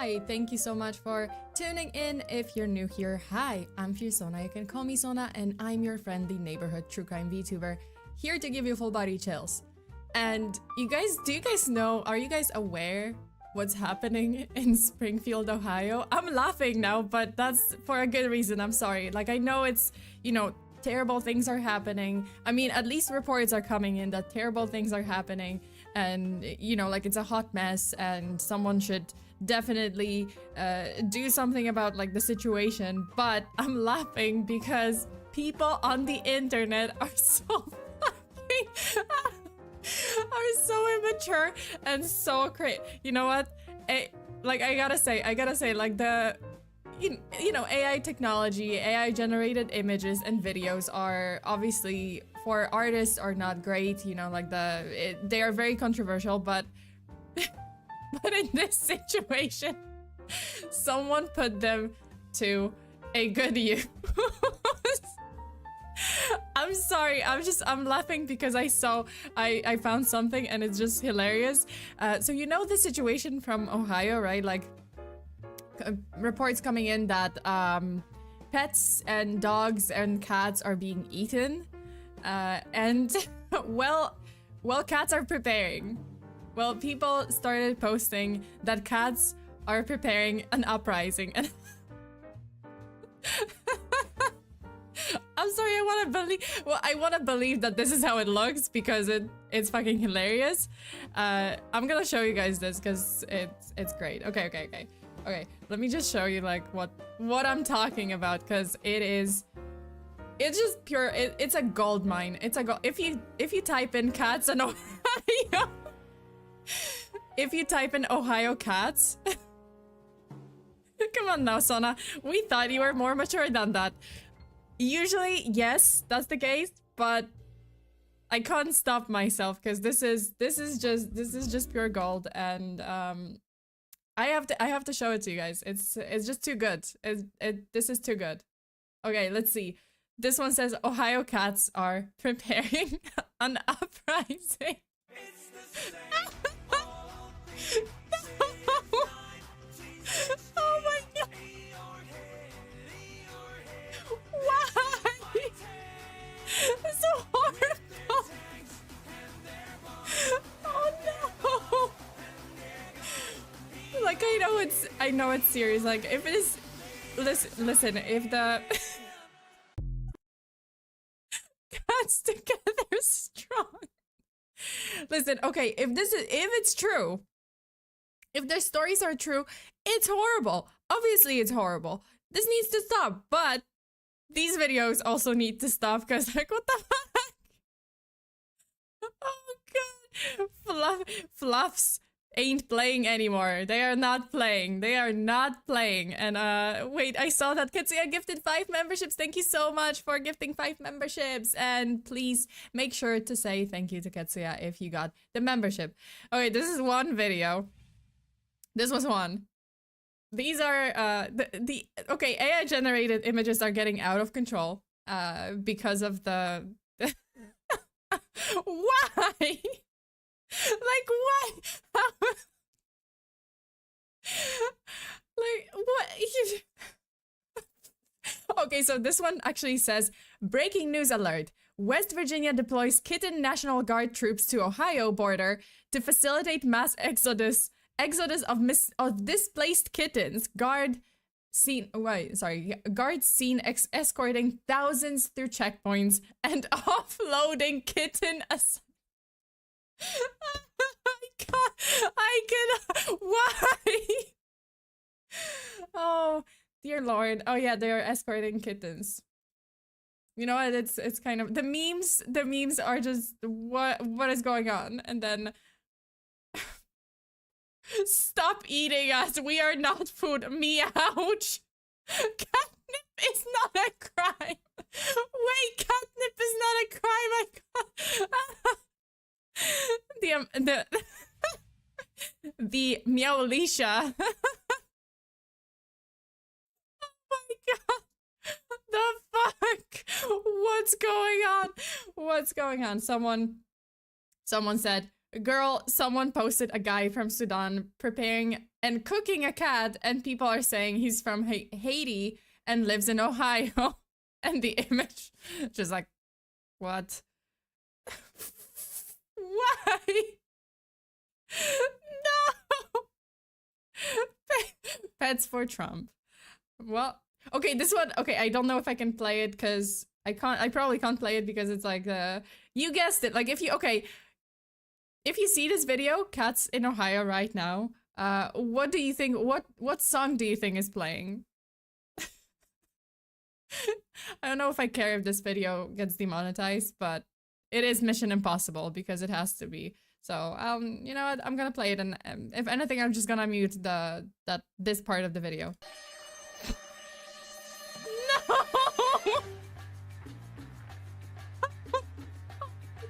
Hi, thank you so much for tuning in. If you're new here, hi, I'm FEARSONA. You can call me Sona, and I'm your friendly neighborhood true crime VTuber, here to give you full body chills. And do you guys know, are you guys aware what's happening in Springfield, Ohio? I'm laughing now, but that's for a good reason. I'm sorry. Like, I know it's, you know, terrible things are happening. I mean, at least reports are coming in that terrible things are happening, and, you know, like, it's a hot mess, and someone should definitely do something about, like, the situation. But I'm laughing because people on the internet are so fucking are so immature and so crazy. You know what? I gotta say, like, the you know, AI technology, AI generated images and videos are obviously, for artists, are not great. You know, like, they are very controversial, but but in this situation, someone put them to a good use. I'm sorry, I'm laughing because I found something and it's just hilarious. So you know the situation from Ohio, right? Like, reports coming in that pets and dogs and cats are being eaten, and well, cats are preparing. Well, people started posting that cats are preparing an uprising, and I'm sorry, I want to believe that this is how it looks because it's fucking hilarious. I'm gonna show you guys this because it's great. Okay, let me just show you, like, what I'm talking about, because it's just pure. It's a gold mine. It's a gold. If you type in cats and Ohio, if you type in Ohio cats, come on now, Sona. We thought you were more mature than that. Usually, yes, that's the case, but I can't stop myself because this is just pure gold, and I have to show it to you guys. It's just too good. This is too good. Okay, let's see. This one says Ohio cats are preparing an uprising. Oh my god. Why? It's so horrible. Oh no. Like, I know it's serious. Like, if it is, listen, if the cats together strong. Listen, okay, if it's true, if their stories are true, it's horrible. Obviously, it's horrible. This needs to stop, but these videos also need to stop because, like, what the fuck? Oh god. Fluffs ain't playing anymore. They are not playing. And wait, I saw that Katsuya gifted 5 memberships. Thank you so much for gifting 5 memberships. And please make sure to say thank you to Katsuya if you got the membership. Okay, this is one video. This was one. These are okay, AI generated images are getting out of control because of the why? Like, why? Like, what? Okay, so this one actually says, breaking news alert. West Virginia deploys kitten National Guard troops to Ohio border to facilitate mass exodus of displaced kittens. Guards seen escorting thousands through checkpoints and offloading kitten I cannot. Why? Oh dear lord. Oh yeah, they're escorting kittens. You know what? It's kind of the memes. The memes are just what is going on, and then stop eating us. We are not food. Meouch. Catnip is not a crime. Wait, catnip is not a crime. I can't. The Meowlisha. Oh my god. The fuck? What's going on? What's going on? Someone said, Girl, someone posted a guy from Sudan preparing and cooking a cat, and people are saying he's from Haiti and lives in Ohio. And the image, just like, what? Why? No! Pets for Trump. Well, okay, this one, okay, I don't know if I can play it because I probably can't play it because it's like, you guessed it. Like, if you see this video, cats in Ohio right now, what do you think, what song do you think is playing? I don't know if I care if this video gets demonetized, but it is Mission Impossible because it has to be. So, you know what? I'm gonna play it, and if anything, I'm just gonna mute this part of the video. No!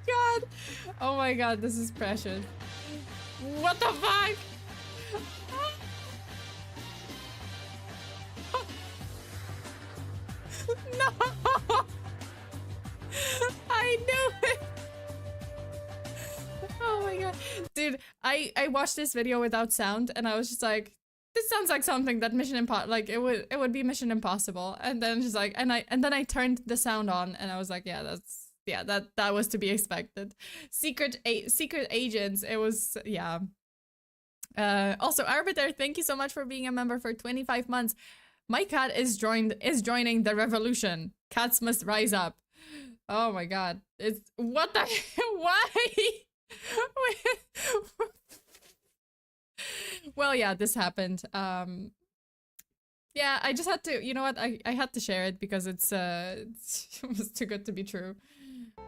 God! Oh my god, this is precious. What the fuck? No! I knew it! Oh my god. Dude, I watched this video without sound and I was just like, this sounds like something that Mission Impossible, like it would be Mission Impossible. And then just like, and then I turned the sound on and I was like, yeah, that was to be expected. Secret agents, it was, yeah. Also, Arbiter, thank you so much for being a member for 25 months. My cat is joining the revolution. Cats must rise up. Oh my god. It's what the why? Well, yeah, this happened. Yeah, I just had to, you know what? I had to share it because it was too good to be true.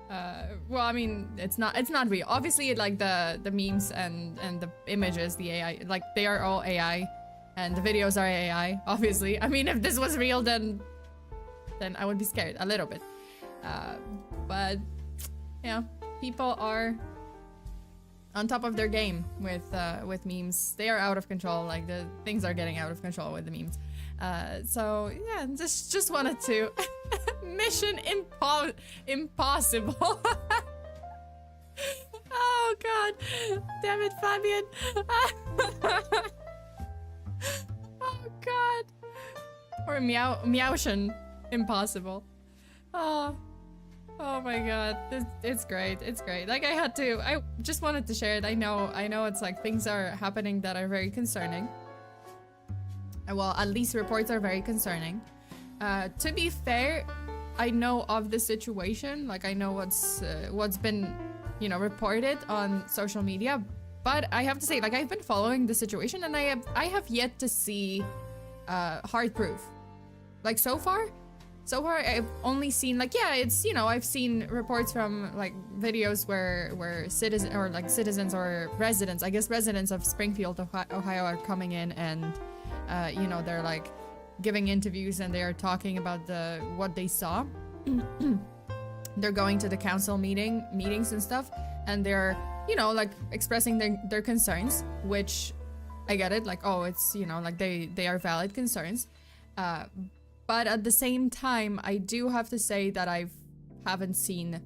Well, I mean, it's not real. Obviously, like the memes and the images, the AI, like they are all AI. And the videos are AI, obviously. I mean, if this was real, then I would be scared a little bit. But yeah, people are on top of their game with memes. They are out of control. Like the things are getting out of control with the memes. So yeah, just wanted to Mission Impossible. Oh god, damn it, Fabian. Oh god. Or Meowshin Impossible. Oh my god. It's great. It's great. Like I just wanted to share it. I know it's like things are happening that are very concerning. Well, at least reports are very concerning. To be fair, I know of the situation. Like I know what's been, you know, reported on social media. But I have to say, like, I've been following the situation and I have yet to see hard proof. Like so far I've only seen, like, yeah, it's, you know, I've seen reports from like videos where citizens or residents, I guess residents of Springfield, Ohio are coming in and you know, they're like giving interviews and they're talking about what they saw. They're going to the council meetings and stuff, and they're, you know, like expressing their concerns, which I get it, like, oh, it's, you know, like they are valid concerns. But at the same time, I do have to say that I haven't seen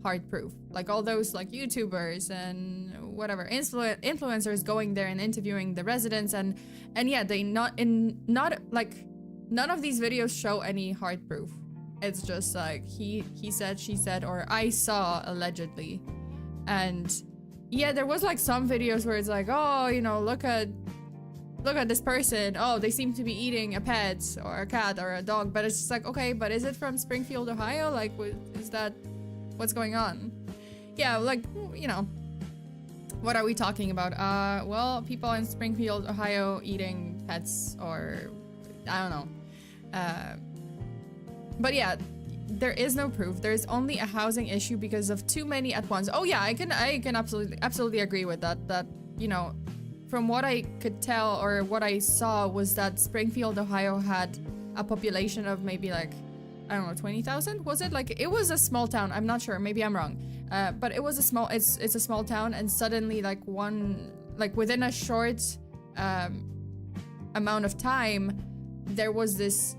hard proof. Like all those like YouTubers and whatever influencers going there and interviewing the residents, and yeah, not like none of these videos show any hard proof. It's just like he said, she said, or I saw allegedly. And yeah, there was like some videos where it's like, oh, you know, look at this person. Oh, they seem to be eating a pet or a cat or a dog. But it's just like, okay, but is it from Springfield, Ohio? Like, is that what's going on? Yeah, like, you know, what are we talking about? Well, people in Springfield, Ohio eating pets, or I don't know. But yeah, there is no proof. There is only a housing issue because of too many at once. Oh yeah, I can absolutely agree with that. That, you know, from what I could tell or what I saw was that Springfield, Ohio had a population of maybe like, I don't know, 20,000? Was it? Like, it was a small town. I'm not sure. Maybe I'm wrong. But it was it's a small town, and suddenly like within a short amount of time, there was this,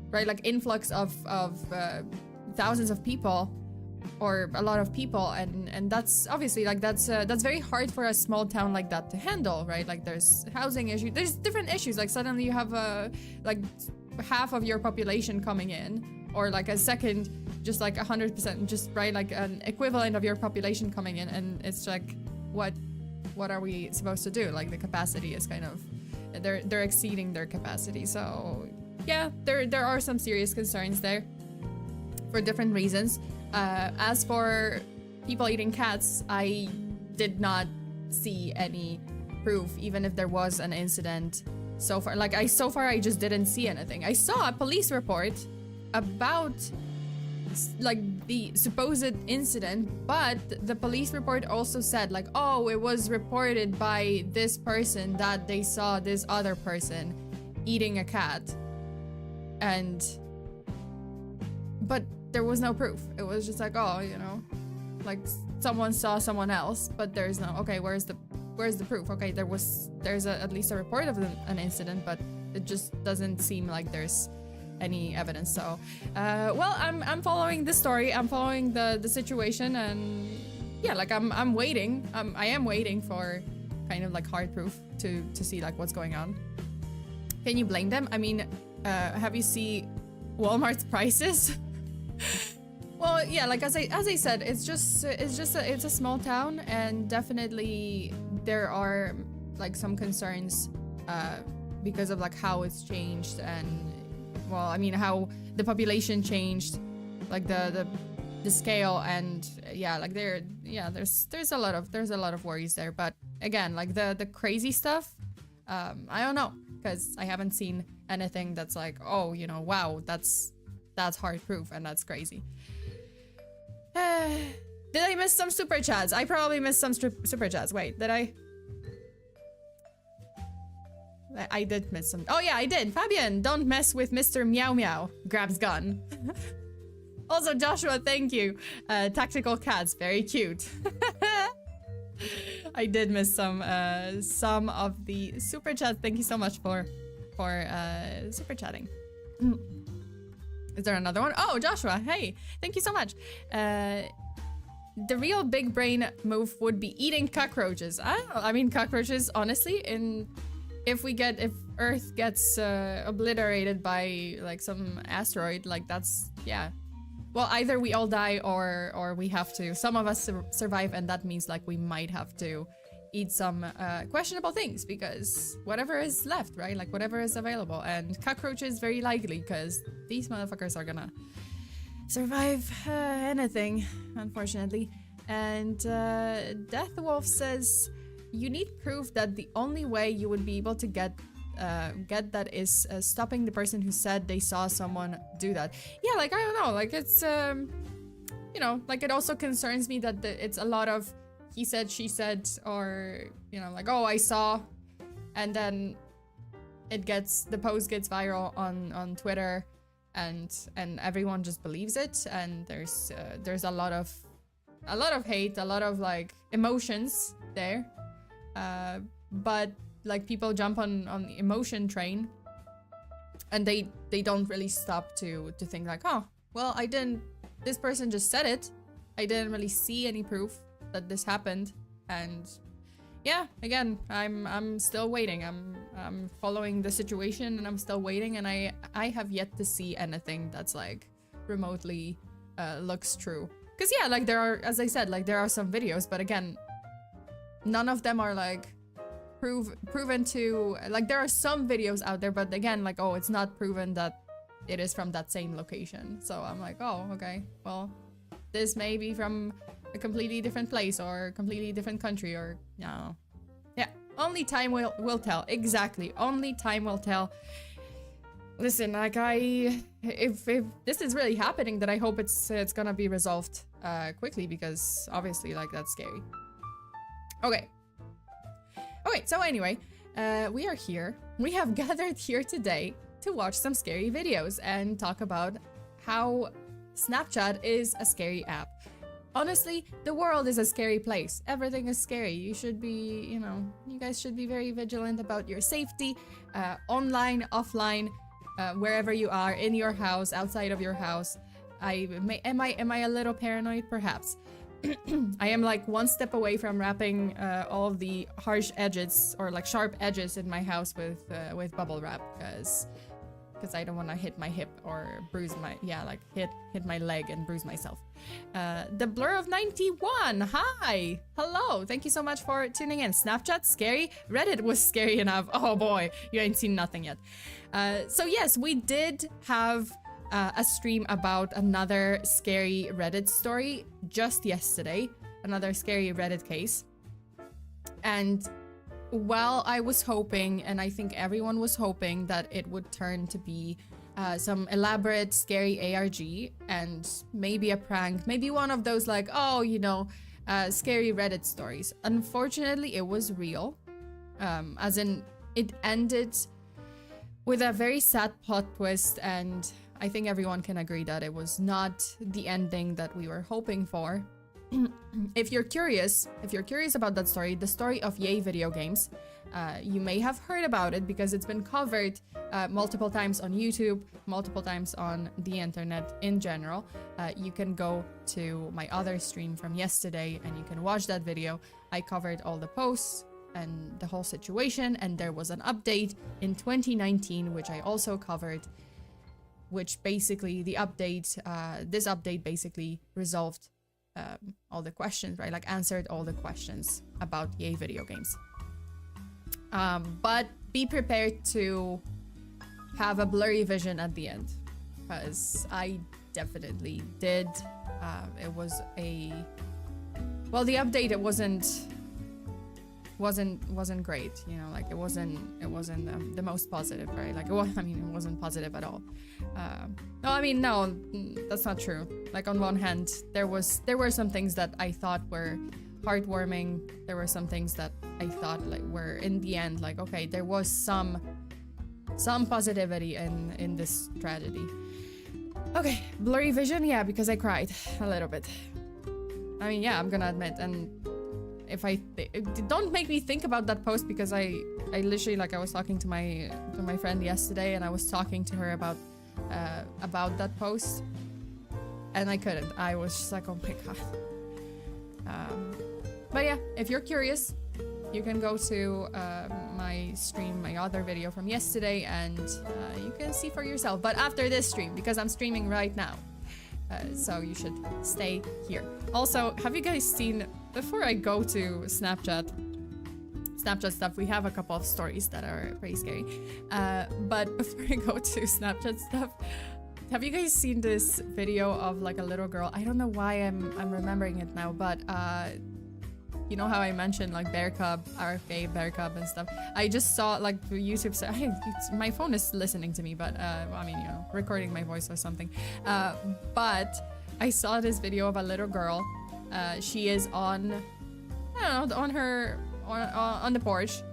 right, like influx of thousands of people or a lot of people, and that's obviously like that's very hard for a small town like that to handle, right? Like there's housing issues, there's different issues. Like suddenly you have like half of your population coming in, or like a second, just like 100%, just right, like an equivalent of your population coming in, and it's like what are we supposed to do? Like the capacity is kind of, they're exceeding their capacity. So yeah, there are some serious concerns there for different reasons. As for people eating cats, I did not see any proof, even if there was an incident so far. Like I just didn't see anything. I saw a police report about like the supposed incident, but the police report also said like, oh, it was reported by this person that they saw this other person eating a cat, but there was no proof. It was just like, oh, you know, like someone saw someone else, but there's no, okay, where's the proof? Okay, there's at least a report of an incident, but it just doesn't seem like there's any evidence. So well, I'm following the story, I'm following the situation, and yeah, like I'm waiting. I am waiting for kind of like hard proof to see like what's going on. Can you blame them? I mean, have you seen Walmart's prices? Well, yeah, like as I said, it's a small town, and definitely there are like some concerns because of like how it's changed, and well, I mean how the population changed, like the scale, and yeah, like there's a lot of worries there. But again, like the crazy stuff, I don't know, because I haven't seen anything that's like, oh, you know, wow, that's hard proof and that's crazy. Did I miss some super chats? I probably missed some super chats. Wait, did I? I did miss some. Oh yeah, I did. Fabian, don't mess with Mr. Meow Meow. Grabs gun. Also, Joshua, thank you. Tactical cats, very cute. I did miss some of the super chats. Thank you so much for super chatting. Is there another one? Oh, Joshua, hey, thank you so much. The real big brain move would be eating cockroaches. I don't know. I mean, cockroaches, honestly, if Earth gets obliterated by like some asteroid, like that's, yeah. Well, either we all die or we have to. Some of us survive, and that means like we might have to eat some questionable things, because whatever is left, right? Like whatever is available, and cockroaches very likely, because these motherfuckers are gonna survive anything, unfortunately. And Death Wolf says you need proof that the only way you would be able to get that is stopping the person who said they saw someone do that. Yeah, like I don't know, like it's you know, like it also concerns me that it's a lot of he said, she said, or you know, like, oh, I saw, and then the post gets viral on Twitter, and everyone just believes it, and there's a lot of hate, a lot of like emotions there, but like people jump on the emotion train, and they don't really stop to think like, oh, well, this person just said it, I didn't really see any proof that this happened. And yeah, again, I'm still waiting. I'm following the situation, and I'm still waiting, and I have yet to see anything that's like remotely looks true. Because yeah, like there are, as I said, like there are some videos, but again, none of them are like proven to, like there are some videos out there, but again, like, oh, it's not proven that it is from that same location. So I'm like, oh, okay, well, this may be from a completely different place or completely different country, or no. Yeah, only time will tell. Exactly, only time will tell. Listen, like if this is really happening, then I hope it's gonna be resolved quickly, because obviously, like, that's scary. Okay, so anyway, we are here. We have gathered here today to watch some scary videos and talk about how Snapchat is a scary app. Honestly, the world is a scary place. Everything is scary. You should be, you know, you guys should be very vigilant about your safety, online, offline, wherever you are, in your house, outside of your house. Am I a little paranoid? Perhaps. I am like one step away from wrapping all of the harsh edges or like sharp edges in my house with bubble wrap, because I don't want to hit my hip or bruise my hit my leg and bruise myself. The Blur of 91, hi, hello, thank you so much for tuning in. Snapchat scary, Reddit was scary enough. Oh boy, you ain't seen nothing yet. So yes, we did have a stream about another scary Reddit story just yesterday, another scary Reddit case. And while I was hoping, and I think everyone was hoping, that it would turn to be some elaborate scary ARG and maybe a prank, maybe one of those like, oh, you know, scary Reddit stories. Unfortunately, it was real, as in it ended with a very sad plot twist, and I think everyone can agree that it was not the ending that we were hoping for. If you're curious about that story, the story of Yay video games, you may have heard about it because it's been covered multiple times on YouTube, multiple times on the internet in general. You can go to my other stream from yesterday and you can watch that video. I covered all the posts and the whole situation, and there was an update in 2019 which I also covered, which basically this update basically resolved all the questions, right? Like answered all the questions about Yay video games. But be prepared to have a blurry vision at the end, because I definitely did. It was the update, it wasn't great, you know, like it wasn't the most positive, right? Like it wasn't positive at all. No, that's not true. Like on one hand, there were some things that I thought were heartwarming. There were some things that I thought like were, in the end, like, okay, there was some positivity in this tragedy. Okay, blurry vision, yeah, because I cried a little bit. I mean, yeah, I'm gonna admit. And if don't make me think about that post, because I literally, like, I was talking to my friend yesterday, and I was talking to her about that post, and I couldn't. I was just like, oh my god. But yeah, if you're curious, you can go to my stream, my other video from yesterday, and you can see for yourself. But after this stream, because I'm streaming right now. So you should stay here. Also, have you guys seen, before I go to Snapchat stuff, we have a couple of stories that are pretty scary. But before I go to Snapchat stuff, have you guys seen this video of like a little girl? I don't know why I'm remembering it now, but you know how I mentioned like bear cub, RFK, bear cub and stuff. I just saw like YouTube, my phone is listening to me, but I mean, you know, recording my voice or something. But I saw this video of a little girl. She is on, I don't know, on the porch,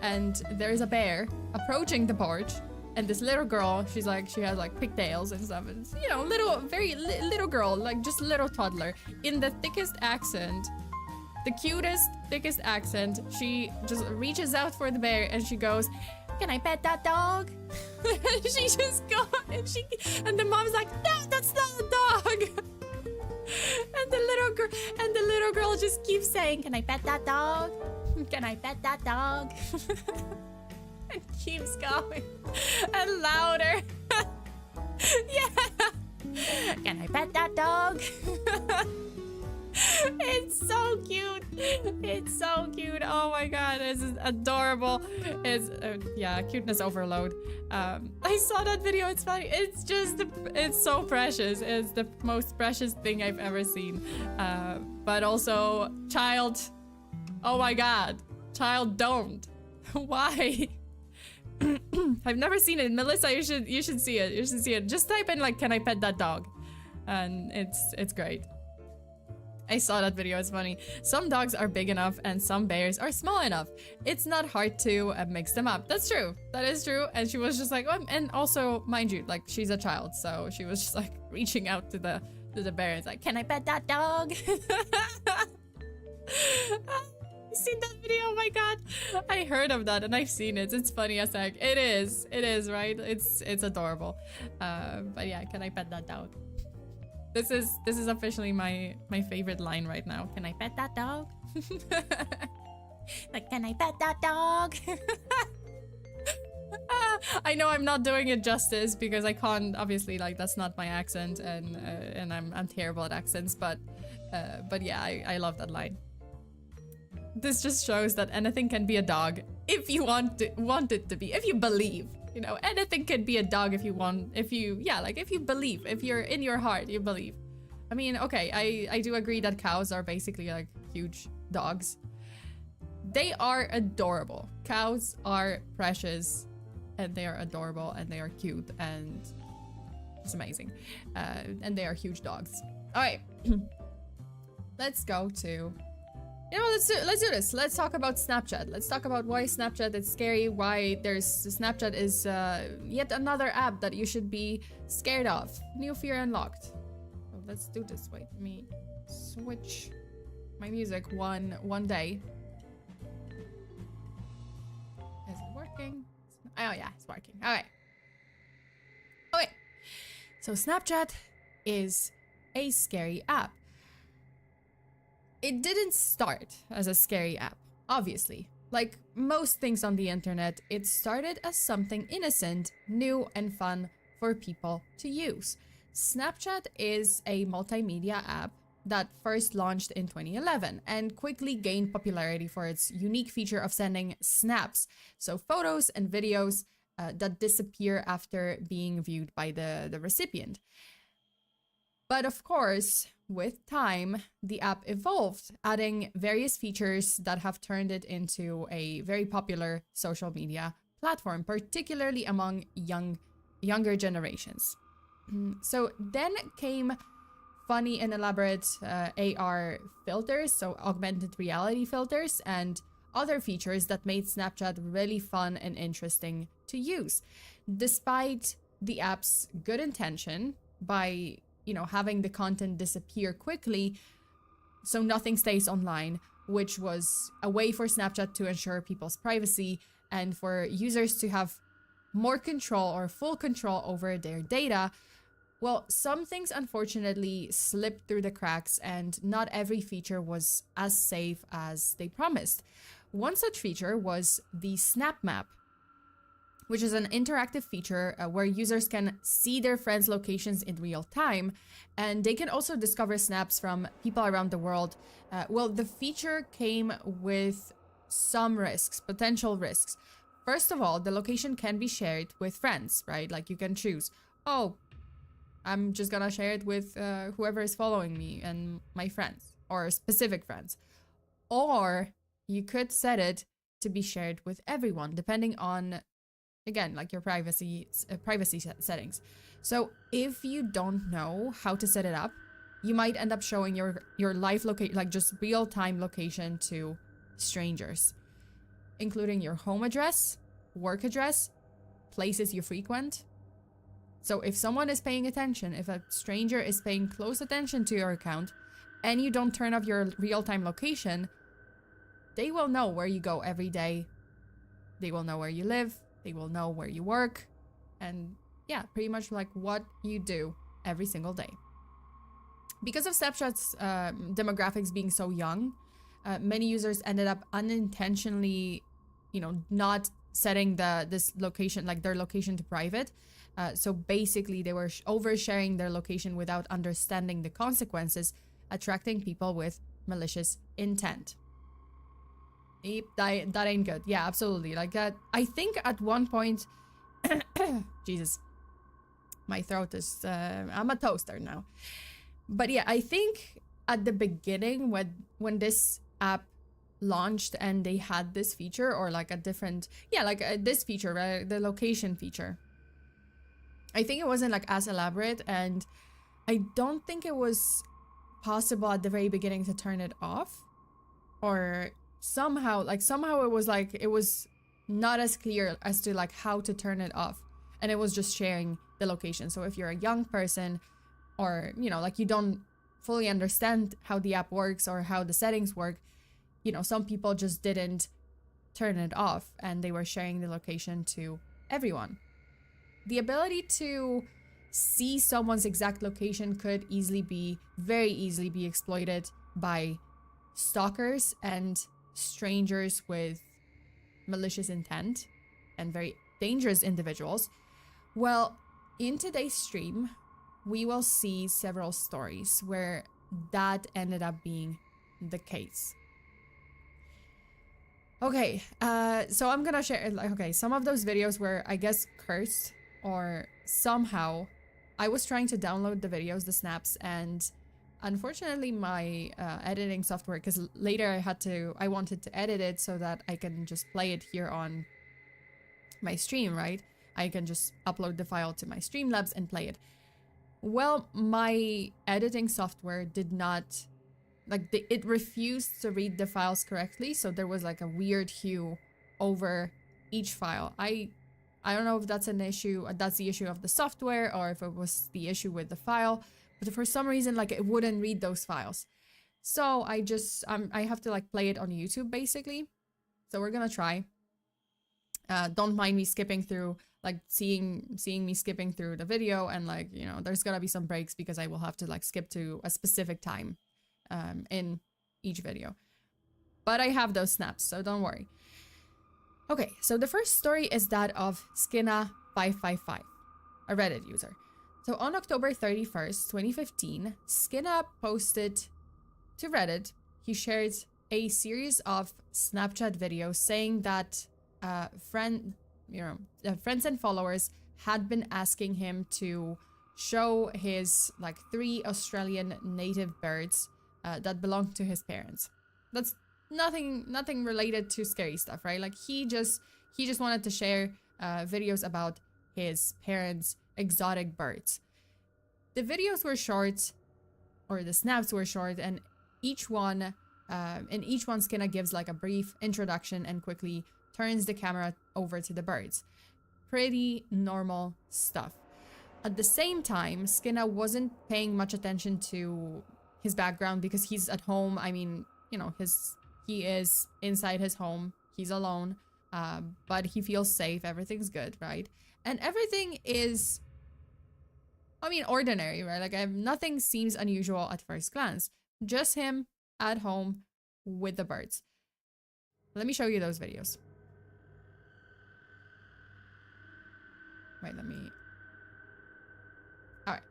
and there is a bear approaching the porch. And this little girl, she has like pigtails and stuff. And, you know, little girl, like just little toddler, in the thickest accent. The cutest, thickest accent. She just reaches out for the bear and she goes, "Can I pet that dog?" She just goes, and the mom's like, "No, that's not a dog." And the little girl just keeps saying, "Can I pet that dog? Can I pet that dog?" And keeps going and louder. Yeah. "Can I pet that dog?" It's so cute. It's so cute. Oh my god, it's adorable. It's yeah, cuteness overload. I saw that video. It's funny. It's so precious. It's the most precious thing I've ever seen. But also, child. Oh my god, child, don't. Why? I've never seen it, Melissa. You should see it. You should see it. Just type in like, "Can I pet that dog?" And it's great. I saw that video, it's funny. Some dogs are big enough and some bears are small enough. It's not hard to mix them up. That's true. That is true. And she was just like, oh, and also, mind you, like, she's a child, so she was just like reaching out to the bear. It's like, "Can I pet that dog?" You seen that video? Oh my god. I heard of that and I've seen it. It's funny as heck. It is, right? It's adorable. But yeah, "Can I pet that dog?" This is officially my favorite line right now. Can I pet that dog? Like, can I pet that dog? I know I'm not doing it justice because I can't, obviously, like, that's not my accent, and I'm terrible at accents, but yeah, I love that line. This just shows that anything can be a dog if you want it to be, if you believe, you know, anything can be a dog if you want, if you believe, if you're in your heart, you believe. I mean, okay, I do agree that cows are basically like huge dogs. They are adorable. Cows are precious, and they are adorable, and they are cute, and it's amazing. And they are huge dogs. All right, let's go to, you know, let's do this. Let's talk about Snapchat. Let's talk about why Snapchat is scary, why Snapchat is yet another app that you should be scared of. New fear unlocked. So let's do this. Wait, let me switch my music one day. Is it working? Oh yeah, it's working. Okay. Okay. So Snapchat is a scary app. It didn't start as a scary app, obviously. Like most things on the internet, it started as something innocent, new, and fun for people to use. Snapchat is a multimedia app that first launched in 2011 and quickly gained popularity for its unique feature of sending snaps, so photos and videos that disappear after being viewed by the recipient. But of course, with time, the app evolved, adding various features that have turned it into a very popular social media platform, particularly among younger generations. So then came funny and elaborate AR filters, so augmented reality filters, and other features that made Snapchat really fun and interesting to use. Despite the app's good intention by, you know, having the content disappear quickly so nothing stays online, which was a way for Snapchat to ensure people's privacy and for users to have more control or full control over their data. Well, some things unfortunately slipped through the cracks, and not every feature was as safe as they promised. One such feature was the Snap Map, which is an interactive feature where users can see their friends' locations in real time, and they can also discover snaps from people around the world. Well, the feature came with some risks, potential risks. First of all, the location can be shared with friends, right? Like you can choose, oh, I'm just gonna share it with whoever is following me and my friends, or specific friends. Or you could set it to be shared with everyone, depending on, again, like your privacy settings. So if you don't know how to set it up, you might end up showing your live location, like just real-time location, to strangers, including your home address, work address, places you frequent. So if someone is paying attention, if a stranger is paying close attention to your account, and you don't turn off your real-time location, they will know where you go every day. They will know where you live. They will know where you work. And yeah, pretty much like what you do every single day. Because of Snapchat's demographics being so young, many users ended up unintentionally, you know, not setting this location, like their location, to private. So basically they were oversharing their location without understanding the consequences, attracting people with malicious intent. Yep, that ain't good. Yeah, absolutely. Like that. I think at one point, Jesus, my throat is, I'm a toaster now. But yeah, I think at the beginning when this app launched and they had this feature, or like a different, yeah, like this feature, right? The location feature. I think it wasn't like as elaborate, and I don't think it was possible at the very beginning to turn it off, or somehow it was not as clear as to like how to turn it off, and it was just sharing the location. So if you're a young person, or you know, like you don't fully understand how the app works or how the settings work, you know, some people just didn't turn it off and they were sharing the location to everyone. The ability to see someone's exact location could very easily be exploited by stalkers and strangers with malicious intent and very dangerous individuals. Well, in today's stream, we will see several stories where that ended up being the case. Okay, so I'm gonna share, some of those videos were, I guess, cursed, or somehow I was trying to download the videos, the snaps, and unfortunately my editing software, because later I wanted to edit it so that I can just play it here on my stream, right? I can just upload the file to my Streamlabs and play it. Well, my editing software did not, it refused to read the files correctly, so there was like a weird hue over each file. I don't know if that's an issue, that's the issue of the software, or if it was the issue with the file, but for some reason, like, it wouldn't read those files. So I just, I have to like play it on YouTube basically. So we're gonna try. Don't mind me skipping through, like seeing me skipping through the video, and like, you know, there's gonna be some breaks because I will have to like skip to a specific time in each video. But I have those snaps, so don't worry. Okay, so the first story is that of Skinna555, a Reddit user. So on October 31st, 2015, Skinna posted to Reddit, he shared a series of Snapchat videos saying that friends and followers had been asking him to show his like 3 Australian native birds that belonged to his parents. That's nothing related to scary stuff, right? Like he just wanted to share videos about his parents' exotic birds. The videos were short, or the snaps were short, and each one Skinna gives like a brief introduction and quickly turns the camera over to the birds. Pretty normal stuff. At the same time, Skinna wasn't paying much attention to his background because he's at home. I mean, you know, he is inside his home. He's alone, but he feels safe. Everything's good, right? And everything is, I mean, ordinary, right? Like nothing seems unusual at first glance. Just him at home with the birds. Let me show you those videos. Wait, let me... Alright.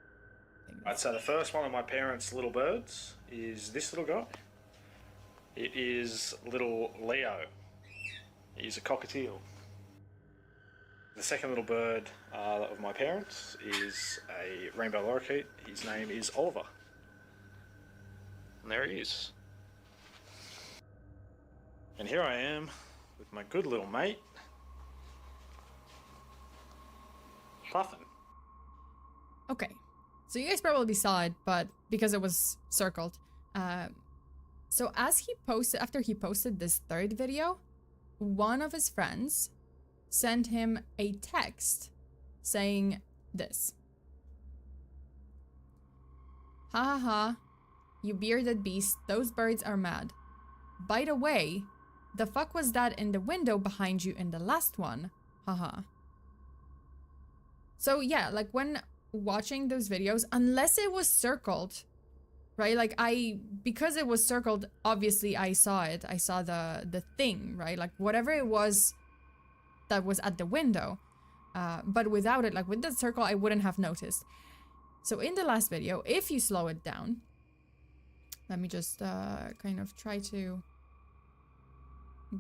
Right, so the first one of my parents' little birds is this little guy. It is little Leo. He's a cockatiel. The second little bird of my parents is a rainbow lorikeet. His name is Oliver. And there he is. And here I am with my good little mate, Puffin. Okay, so you guys probably saw it, but because it was circled. So after he posted this third video, one of his friends sent him a text saying this. Ha ha ha, you bearded beast, those birds are mad. By the way, the fuck was that in the window behind you in the last one? Haha. So yeah, like when watching those videos, unless it was circled, right? Like because it was circled, obviously I saw it. I saw the thing, right? Like whatever it was that was at the window. But without it, like with the circle, I wouldn't have noticed. So in the last video, if you slow it down, let me just kind of try to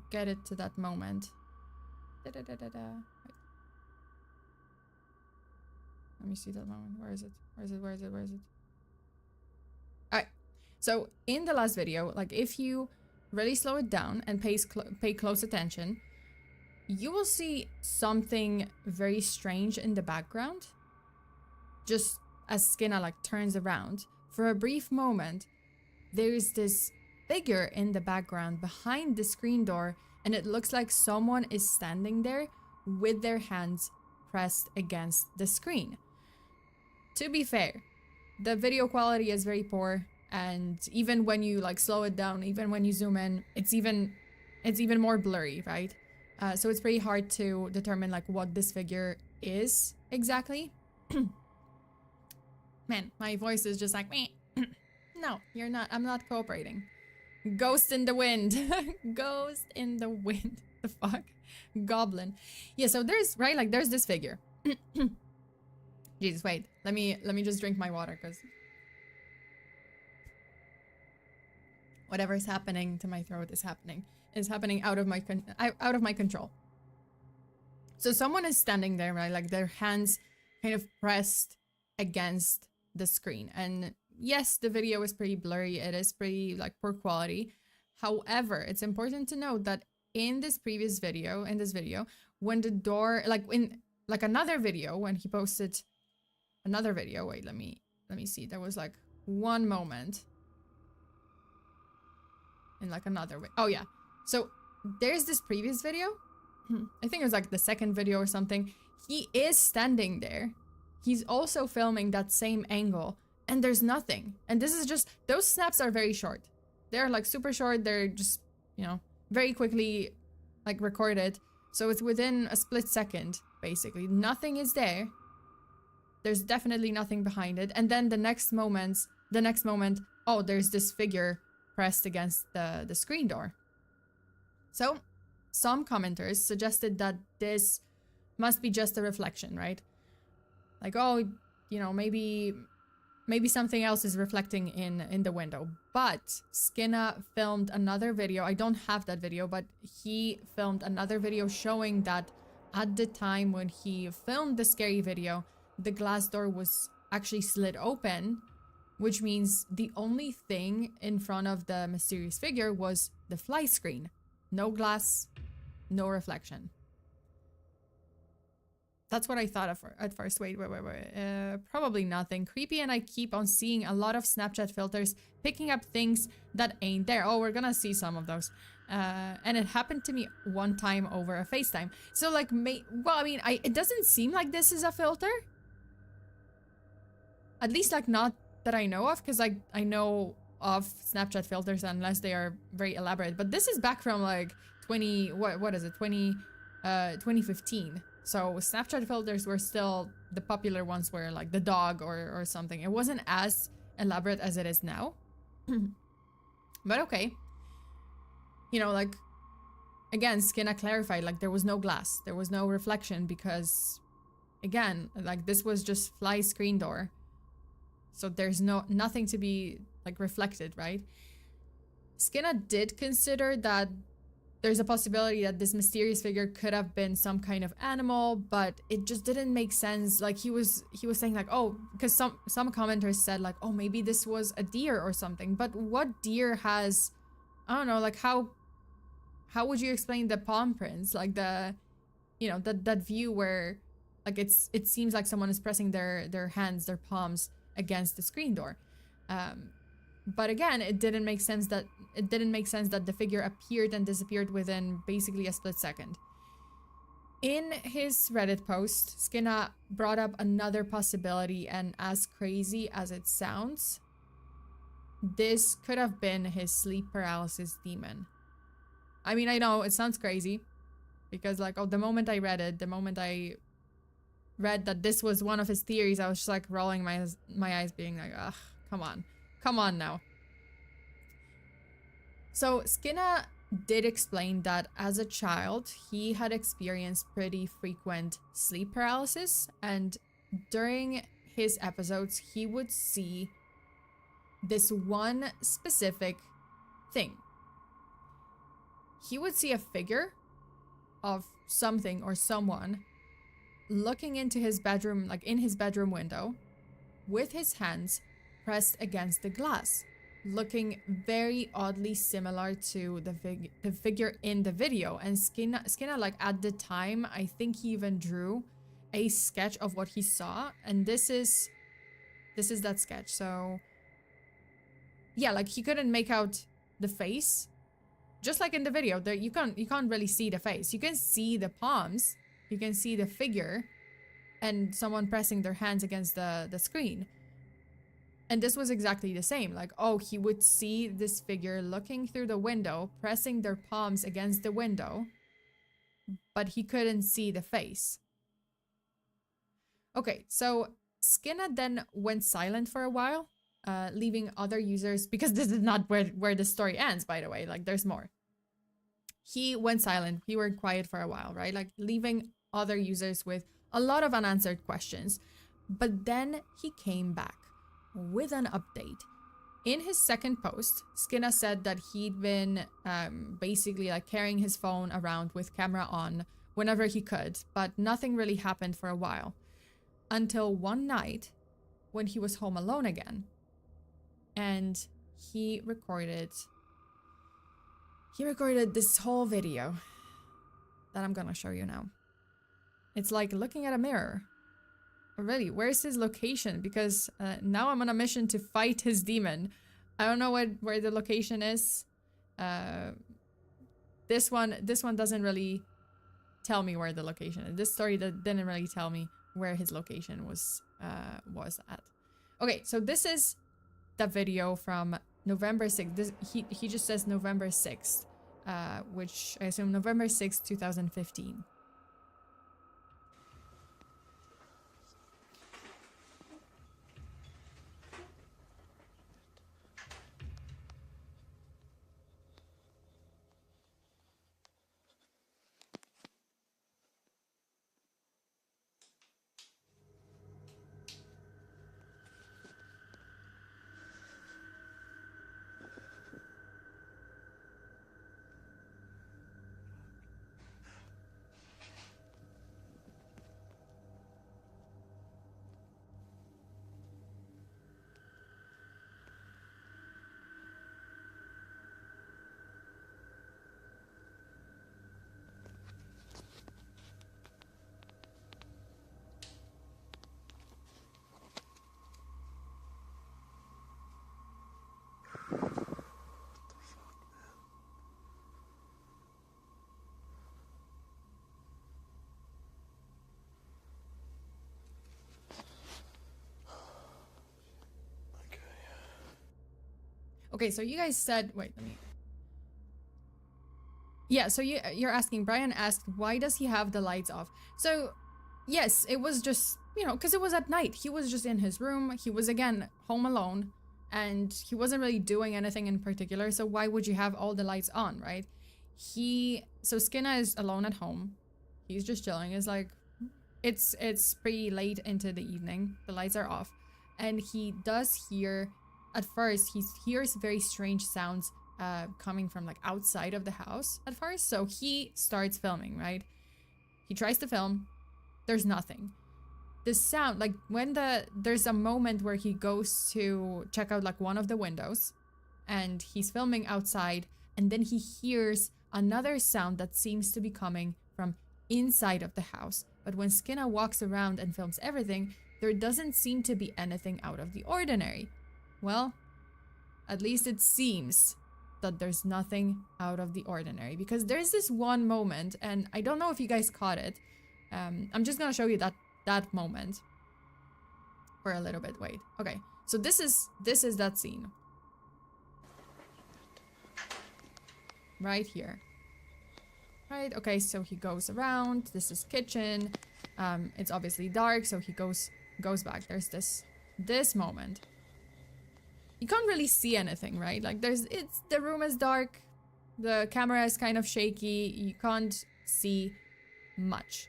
get it to that moment. Wait. Let me see that moment. Where is it? Where is it? Alright. So in the last video, like if you really slow it down and pay close attention, you will see something very strange in the background. Just as Skinna like turns around. For a brief moment, there's this figure in the background behind the screen door, and it looks like someone is standing there with their hands pressed against the screen. To be fair, the video quality is very poor, and even when you like slow it down, even when you zoom in, it's even more blurry, right? So it's pretty hard to determine like what this figure is exactly. Man, my voice is just like, meh. No, you're not. I'm not cooperating. Ghost in the wind. Ghost in the wind. The fuck? Goblin. Yeah, so there's, right, like there's this figure. Jesus, wait. Let me just drink my water, because whatever is happening to my throat is happening out of my control. So someone is standing there, right? Like their hands kind of pressed against the screen. And yes, the video is pretty blurry. It is pretty like poor quality. However, it's important to note that in this video, when the door, like in like another video, when he posted another video, wait, let me see. There was like one moment in like another way. Oh yeah. So there's this previous video. I think it was like the second video or something. He is standing there. He's also filming that same angle and there's nothing. And this is just, those snaps are very short. They're like super short. They're just, you know, very quickly like recorded. So it's within a split second, basically. Nothing is there. There's definitely nothing behind it. And then the next moment, oh, there's this figure pressed against the screen door. So some commenters suggested that this must be just a reflection, right? Like, oh, you know, maybe something else is reflecting in the window. But Skinna filmed another video. I don't have that video, but he filmed another video showing that at the time when he filmed the scary video, the glass door was actually slid open, which means the only thing in front of the mysterious figure was the fly screen. No glass, no reflection. That's what I thought at first. Wait. Probably nothing. Creepy, and I keep on seeing a lot of Snapchat filters picking up things that ain't there. Oh, we're gonna see some of those. And it happened to me one time over a FaceTime. So like, well, I mean, it doesn't seem like this is a filter. At least like not that I know of, because like I know of Snapchat filters unless they are very elaborate. But this is back from like 2015. So Snapchat filters were still, the popular ones were like the dog or something. It wasn't as elaborate as it is now. But okay. You know, like, again, Skinna clarified, like there was no glass. There was no reflection because, again, like this was just fly screen door. So there's nothing to be like reflected, right? Skinna did consider that there's a possibility that this mysterious figure could have been some kind of animal, but it just didn't make sense. Like he was saying like, oh, because some commenters said like, oh, maybe this was a deer or something. But what deer has, I don't know, like how would you explain the palm prints? Like the, you know, that view where like it seems like someone is pressing their hands, their palms against the screen door. But again, it didn't make sense that the figure appeared and disappeared within basically a split second. In his Reddit post, Skinna brought up another possibility, and as crazy as it sounds, this could have been his sleep paralysis demon. I mean, I know it sounds crazy because like, oh, the moment I read that this was one of his theories, I was just like rolling my eyes being like, ugh, come on now. So Skinna did explain that as a child, he had experienced pretty frequent sleep paralysis, and during his episodes, he would see this one specific thing. He would see a figure of something or someone looking into his bedroom, like in his bedroom window, with his hands pressed against the glass, looking very oddly similar to the figure in the video. And Skinna, like at the time, I think he even drew a sketch of what he saw, and this is that sketch. So yeah, like he couldn't make out the face, just like in the video. There you can't really see the face. You can see the palms, you can see the figure, and someone pressing their hands against the screen. And this was exactly the same. Like, oh, he would see this figure looking through the window, pressing their palms against the window, but he couldn't see the face. Okay, so Skinna then went silent for a while, leaving other users, because this is not where the story ends, by the way, like there's more. He went silent, he went quiet for a while, right? Like leaving other users with a lot of unanswered questions. But then he came back with an update. In his second post, Skinna said that he'd been basically like carrying his phone around with camera on whenever he could, but nothing really happened for a while. Until one night when he was home alone again. And he recorded this whole video that I'm gonna show you now. It's like looking at a mirror. Really, where's his location? Because now I'm on a mission to fight his demon. I don't know where the location is. This one doesn't really tell me where the location is. This story didn't really tell me where his location was at. Okay, so this is the video from November 6th. He just says November 6th, which I assume November 6th, 2015. Okay, so you guys said, wait, let me. Yeah, so you're asking, Brian asked, why does he have the lights off? So, yes, it was just, you know, because it was at night. He was just in his room. He was, again, home alone. And he wasn't really doing anything in particular. So why would you have all the lights on, right? So Skinna is alone at home. He's just chilling. It's like, it's pretty late into the evening. The lights are off. And he does hear, at first, he hears very strange sounds coming from like outside of the house at first. So he starts filming, right? He tries to film. There's nothing. The sound, like when there's a moment where he goes to check out like one of the windows and he's filming outside, and then he hears another sound that seems to be coming from inside of the house. But when Skinna walks around and films everything, there doesn't seem to be anything out of the ordinary. Well, at least it seems that there's nothing out of the ordinary, because there's this one moment, and I don't know if you guys caught it. I'm just gonna show you that moment for a little bit. Wait, okay, so this is that scene right here, right? Okay, so he goes around. This is kitchen. It's obviously dark, so he goes back. There's this moment. You can't really see anything, right? Like the room is dark, the camera is kind of shaky, you can't see much.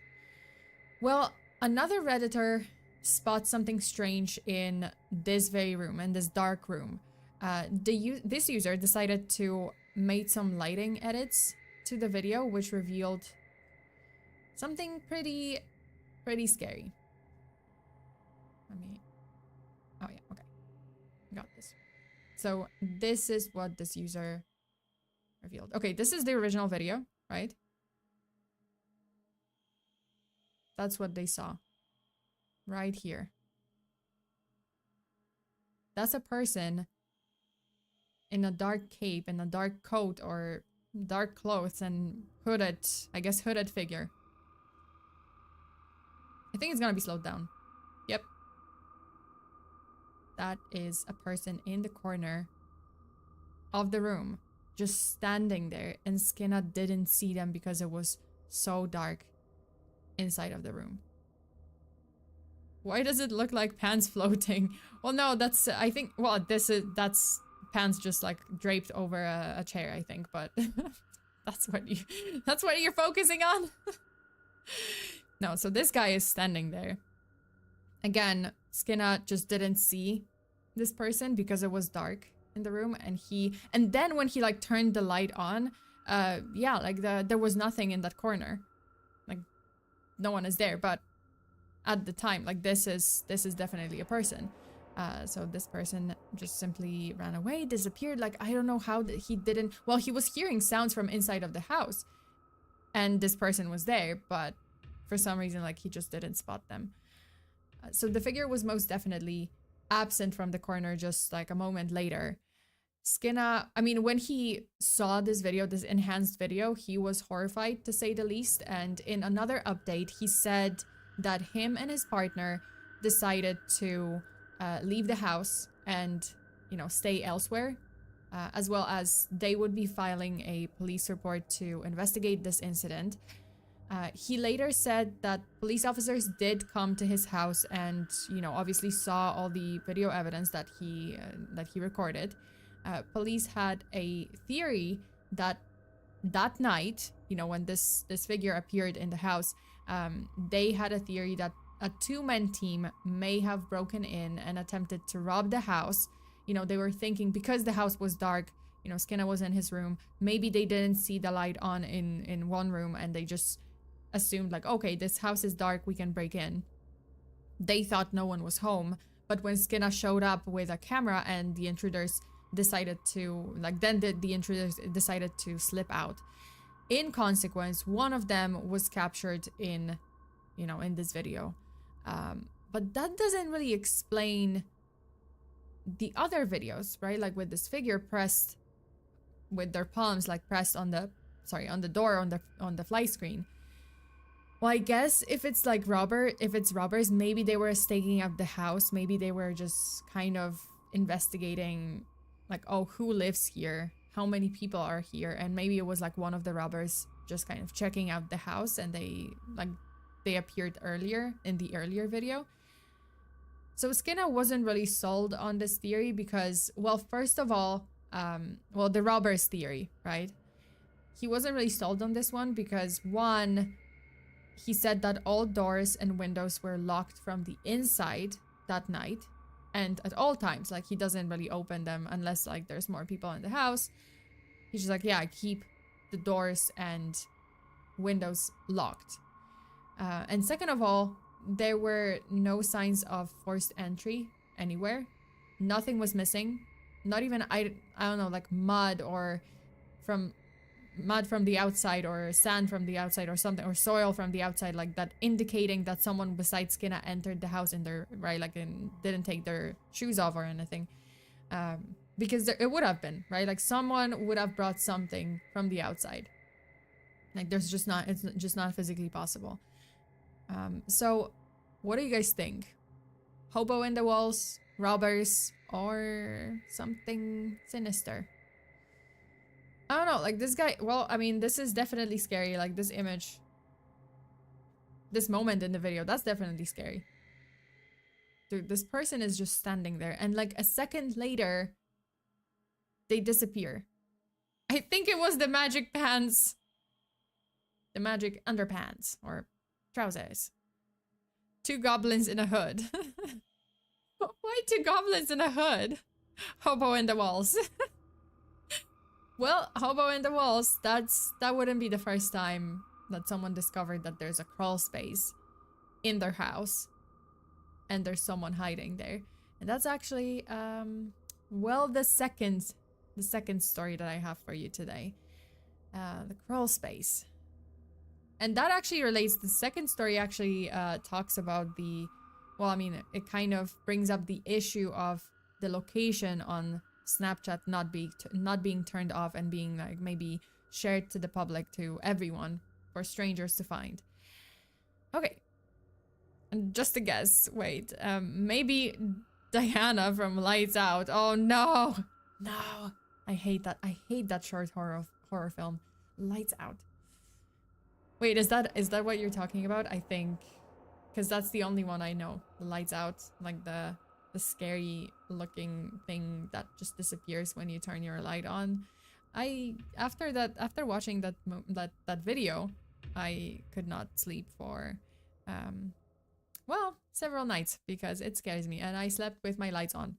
Well, another Redditor spots something strange in this very room, in this dark room. This user decided to make some lighting edits to the video, which revealed something pretty scary. Oh yeah, okay. Got this. So this is what this user revealed. Okay, this is the original video, right? That's what they saw. Right here. That's a person in a dark cape, in a dark coat or dark clothes and hooded, I guess hooded figure. I think it's gonna be slowed down. Yep. That is a person in the corner of the room, just standing there, and Skinna didn't see them because it was so dark inside of the room. Why does it look like pants floating? Well, no, that's, I think, well, that's pants just like draped over a chair, I think, but that's what you're focusing on? No, so this guy is standing there. Again, Skinner just didn't see this person because it was dark in the room, and then when he like turned the light on, yeah, like there was nothing in that corner. Like no one is there, but at the time, like this is definitely a person. So this person just simply ran away, disappeared. Like I don't know how he didn't, well, he was hearing sounds from inside of the house and this person was there, but for some reason, like he just didn't spot them. So the figure was most definitely absent from the corner just like a moment later. Skinner, I mean, when he saw this video, this enhanced video, he was horrified to say the least. And in another update, he said that him and his partner decided to leave the house and, you know, stay elsewhere, as well as they would be filing a police report to investigate this incident. He later said that police officers did come to his house and, you know, obviously saw all the video evidence that he recorded. Police had a theory that that night, you know, when this figure appeared in the house, they had a theory that a two-man team may have broken in and attempted to rob the house. You know, they were thinking because the house was dark, you know, Skinner was in his room, maybe they didn't see the light on in one room and they just assumed like, okay, this house is dark, we can break in. They thought no one was home, but when Skinner showed up with a camera and the intruders decided to, like, then the intruders decided to slip out. In consequence, one of them was captured in, you know, in this video. But that doesn't really explain the other videos, right? Like with this figure pressed with their palms, like pressed on the, sorry, on the door, on the fly screen. Well, I guess if it's like robbers, maybe they were staking up the house. Maybe they were just kind of investigating, like, oh, who lives here? How many people are here? And maybe it was like one of the robbers just kind of checking out the house and they appeared earlier in the earlier video. So Skinner wasn't really sold on this theory because, well, first of all, well, the robbers theory, right? He wasn't really sold on this one because, one, he said that all doors and windows were locked from the inside that night and at all times. Like, he doesn't really open them unless, like, there's more people in the house. He's just like, yeah, I keep the doors and windows locked. And second of all, there were no signs of forced entry anywhere. Nothing was missing. Not even, I don't know, like mud from the outside or sand from the outside or something, or soil from the outside, like that, indicating that someone besides Skinner entered the house in their, right, like, and didn't take their shoes off or anything. Because it would have been, right? Like someone would have brought something from the outside. Like there's just not, it's just not physically possible. So what do you guys think? Hobo in the walls, robbers, or something sinister? I don't know, like this guy, well, I mean, this is definitely scary. Like this image, this moment in the video, that's definitely scary. Dude, this person is just standing there and like a second later, they disappear. I think it was the magic pants, the magic underpants or trousers. Two goblins in a hood. Why two goblins in a hood? Hobo in the walls. Well, hobo in the walls, that wouldn't be the first time that someone discovered that there's a crawl space in their house and there's someone hiding there. And that's actually, well, the second story that I have for you today. The crawl space. And that actually relates, the second story actually talks about the, well, I mean, it kind of brings up the issue of the location on Snapchat not being turned off and being like maybe shared to the public, to everyone, for strangers to find. Okay. And just a guess, wait, maybe Diana from Lights Out. Oh no! No! I hate that short horror film. Lights Out. Wait, is that what you're talking about? I think because that's the only one I know. The lights out, like the scary looking thing that just disappears when you turn your light on. After watching that video, I could not sleep for well, several nights because it scares me, and I slept with my lights on.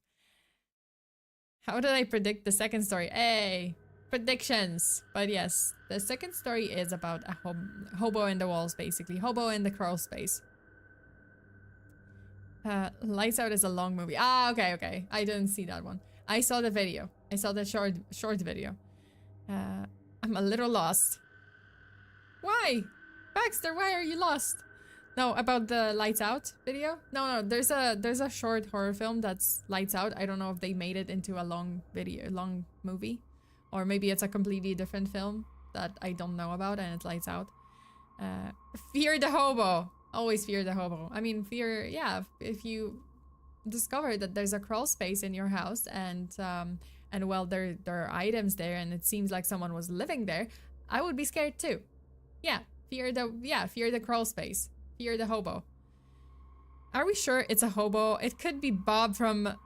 How did I predict the second story? Hey, predictions. But yes, the second story is about a hobo in the walls, basically. Hobo in the crawl space. Lights Out is a long movie. Ah, okay. I didn't see that one. I saw the video. I saw the short video. I'm a little lost. Why? Baxter, why are you lost? No, about the Lights Out video? No, there's a short horror film that's Lights Out. I don't know if they made it into a long movie. Or maybe it's a completely different film that I don't know about and it's Lights Out. Fear the hobo. Always fear the hobo. I mean, fear, yeah, if you discover that there's a crawl space in your house and well, there are items there and it seems like someone was living there, I would be scared too. Yeah, fear the crawl space. Fear the hobo. Are we sure it's a hobo? It could be Bob from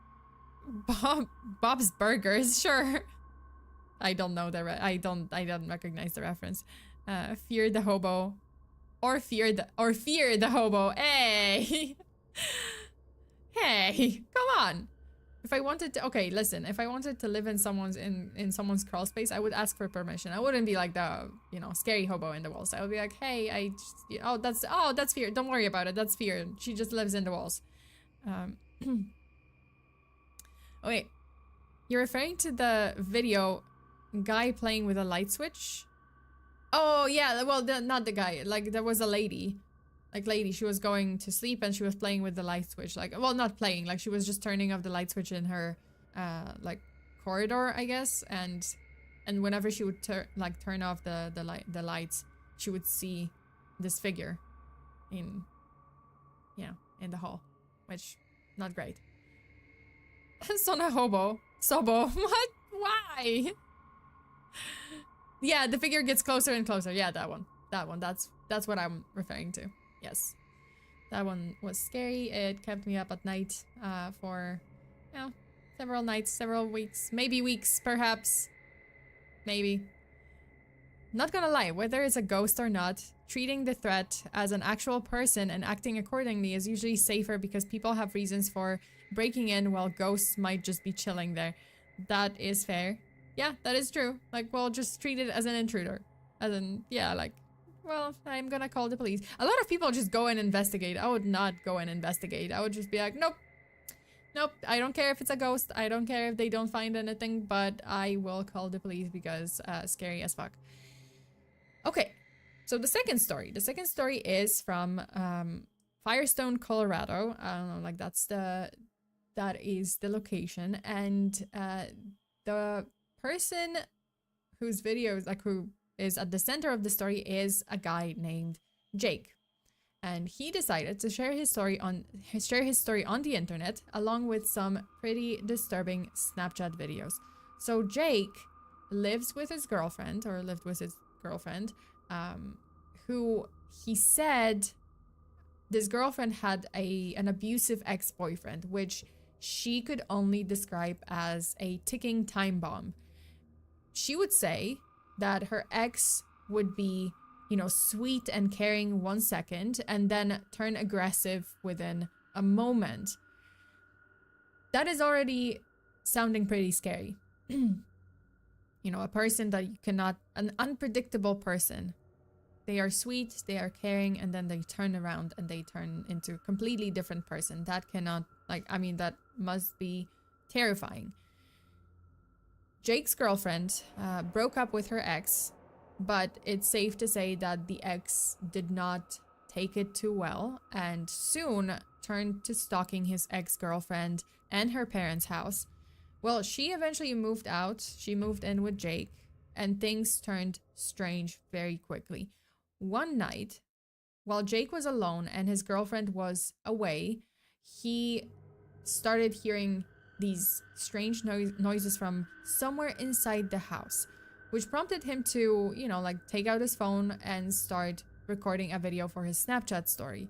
Bob's Burgers, sure. I don't know I don't recognize the reference. Fear the hobo. Or fear the hobo. Hey! Hey, come on. If I wanted to, okay, listen, if I wanted to live in someone's crawl space, I would ask for permission. I wouldn't be like the, scary hobo in the walls. I would be like, hey, that's fear. Don't worry about it. That's fear. She just lives in the walls. Okay, you're referring to the video guy playing with a light switch? Oh, yeah, well, not the guy. Like, there was a lady. She was going to sleep and she was playing with the light switch. Like, well, not playing. Like, she was just turning off the light switch in her, corridor, I guess. And whenever she would turn off the lights, she would see this figure in the hall. Which, not great. Sona hobo. Sobo. What? Why? Yeah, the figure gets closer and closer. Yeah, that one. That's what I'm referring to. Yes. That one was scary. It kept me up at night for, several nights, several weeks. Maybe weeks, perhaps. Maybe. Not gonna lie, whether it's a ghost or not, treating the threat as an actual person and acting accordingly is usually safer because people have reasons for breaking in while ghosts might just be chilling there. That is fair. Yeah, that is true. Like, well, just treat it as an intruder. As in, yeah, like, well, I'm gonna call the police. A lot of people just go and investigate. I would not go and investigate. I would just be like, nope. Nope, I don't care if it's a ghost. I don't care if they don't find anything, but I will call the police because scary as fuck. Okay, so the second story. The second story is from Firestone, Colorado. I don't know, like that is the location. And the person whose videos, like who is at the center of the story is a guy named Jake. And he decided to share his story on the internet along with some pretty disturbing Snapchat videos. So Jake lived with his girlfriend, who he said this girlfriend had an abusive ex-boyfriend, which she could only describe as a ticking time bomb. She would say that her ex would be, sweet and caring 1 second and then turn aggressive within a moment. That is already sounding pretty scary. A person that you cannot, an unpredictable person. They are sweet, they are caring, and then they turn around and they turn into a completely different person. That cannot, that must be terrifying. Jake's girlfriend broke up with her ex, but it's safe to say that the ex did not take it too well and soon turned to stalking his ex-girlfriend and her parents' house. Well, she eventually moved out. She moved in with Jake, and things turned strange very quickly. One night, while Jake was alone and his girlfriend was away, he started hearing these strange noises from somewhere inside the house, which prompted him to, take out his phone and start recording a video for his Snapchat story.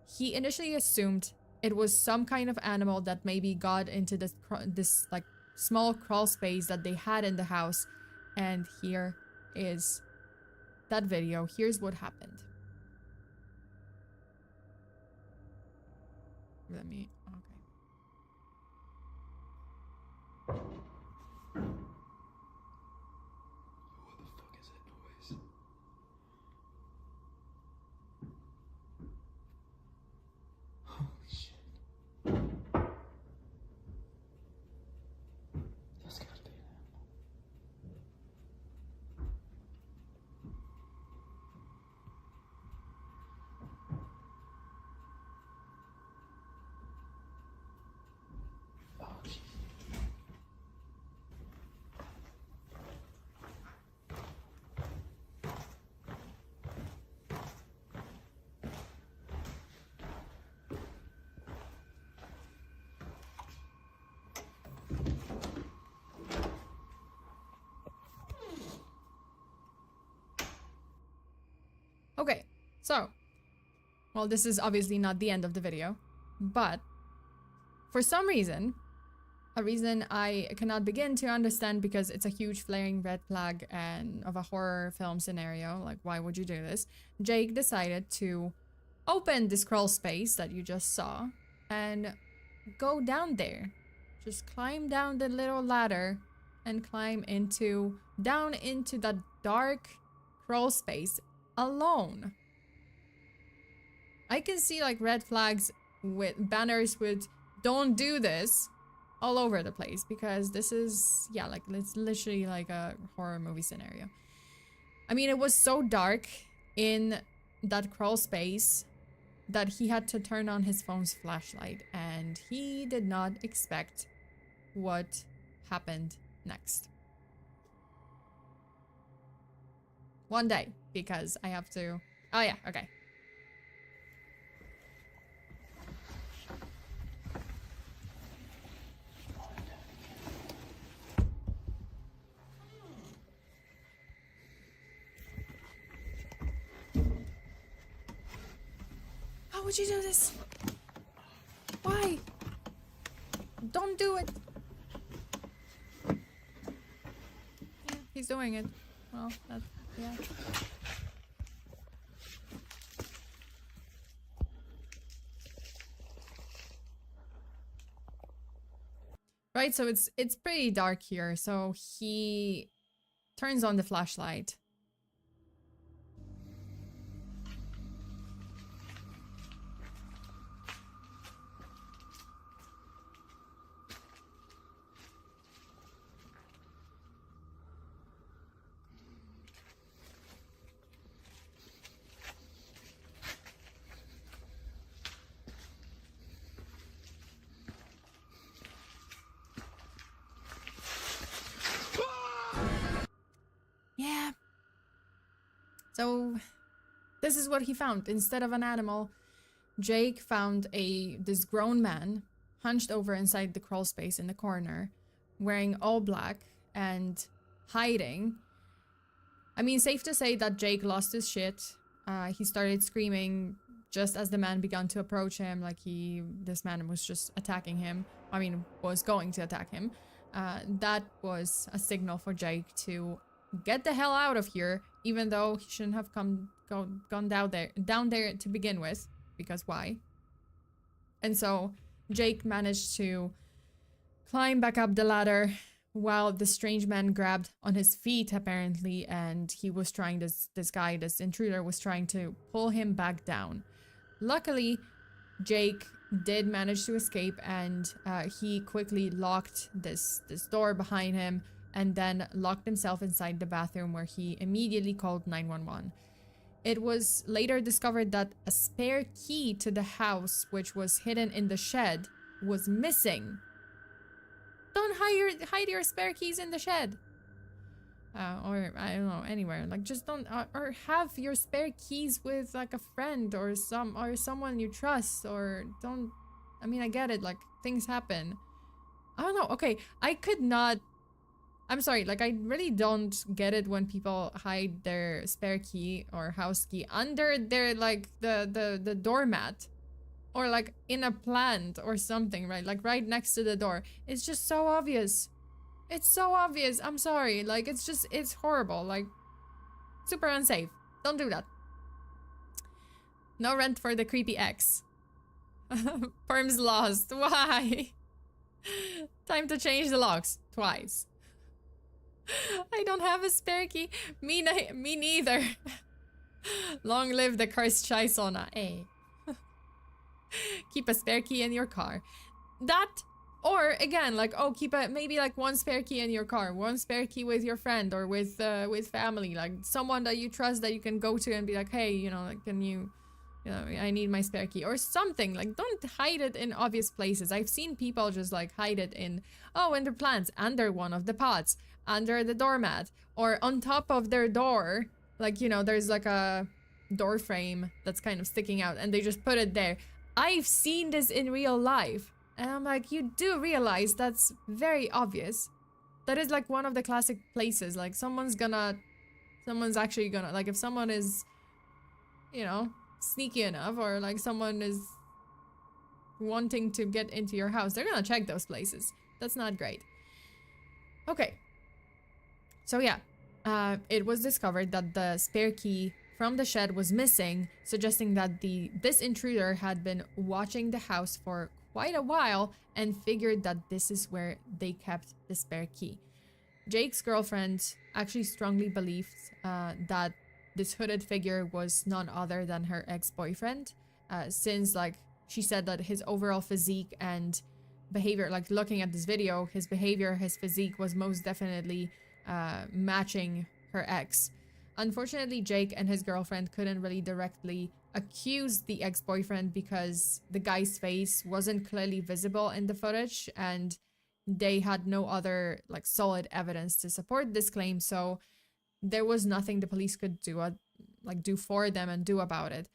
he initially assumed it was some kind of animal that maybe got into this like small crawl space that they had in the house. And here is that video. Here's what happened. Let me, okay. What the fuck is that noise? Holy shit. That's gotta be an animal. Oh, jeez. Okay, so, well, this is obviously not the end of the video, but for some reason, a reason I cannot begin to understand because it's a huge flaring red flag and of a horror film scenario, like why would you do this? Jake decided to open this crawl space that you just saw and go down there. Just climb down the little ladder and climb down into that dark crawl space alone. I can see like red flags with banners with "don't do this" all over the place because this is, yeah, like it's literally like a horror movie scenario. I mean, it was so dark in that crawl space that he had to turn on his phone's flashlight, and he did not expect what happened next. One day, because I have to... Oh yeah, okay. How would you do this? Why? Don't do it. Yeah, he's doing it. Well, that's... yeah. Right, so it's pretty dark here, so he turns on the flashlight. Yeah. So this is what he found. Instead of an animal, Jake found this grown man hunched over inside the crawl space in the corner, wearing all black and hiding. I mean, safe to say that Jake lost his shit. He started screaming just as the man began to approach him, like this man was just attacking him. I mean, was going to attack him. That was a signal for Jake to get the hell out of here, even though he shouldn't have gone down there to begin with, because why? And so Jake managed to climb back up the ladder while the strange man grabbed on his feet, apparently, and he was trying this intruder was trying to pull him back down. Luckily, Jake did manage to escape, and he quickly locked this door behind him and then locked himself inside the bathroom, where he immediately called 911. It was later discovered that a spare key to the house, which was hidden in the shed, was missing. Don't hide your spare keys in the shed. Or, I don't know, anywhere. Like, just don't... or have your spare keys with, like, a friend or someone you trust, or don't... I mean, I get it, like, things happen. I don't know, okay, I could not... I'm sorry, like, I really don't get it when people hide their spare key or house key under their, like, the doormat. or like in a plant or something, right? Like right next to the door. It's just so obvious. It's so obvious. I'm sorry. Like, it's horrible. Like, super unsafe. Don't do that. No rent for the creepy ex. Perms lost. Why? Time to change the locks. Twice. I don't have a spare key. Me neither. Long live the cursed FEARSONA. Eh. Keep a spare key in your car. That, or again, like, oh, keep maybe like one spare key in your car, one spare key with your friend or with family, like someone that you trust that you can go to and be like, hey, you know, like, can you know, I need my spare key or something. Like, don't hide it in obvious places. I've seen people just like hide it in, oh, in their plants, under one of the pots, under the doormat, or on top of their door. Like, you know, there's like a door frame that's kind of sticking out and they just put it there. I've seen this in real life. And I'm like, you do realize that's very obvious. That is like one of the classic places. Like, someone's actually gonna, like, if someone is, you know, sneaky enough, or like someone is wanting to get into your house, they're gonna check those places. That's not great. Okay. So yeah, it was discovered that the spare key from the shed was missing, suggesting that this intruder had been watching the house for quite a while and figured that this is where they kept the spare key. Jake's girlfriend actually strongly believed that this hooded figure was none other than her ex-boyfriend, since, like, she said that his overall physique and behavior, like looking at this video, his behavior, his physique was most definitely matching her ex. Unfortunately, Jake and his girlfriend couldn't really directly accuse the ex-boyfriend because the guy's face wasn't clearly visible in the footage and they had no other like solid evidence to support this claim, so there was nothing the police could do for them and do about it.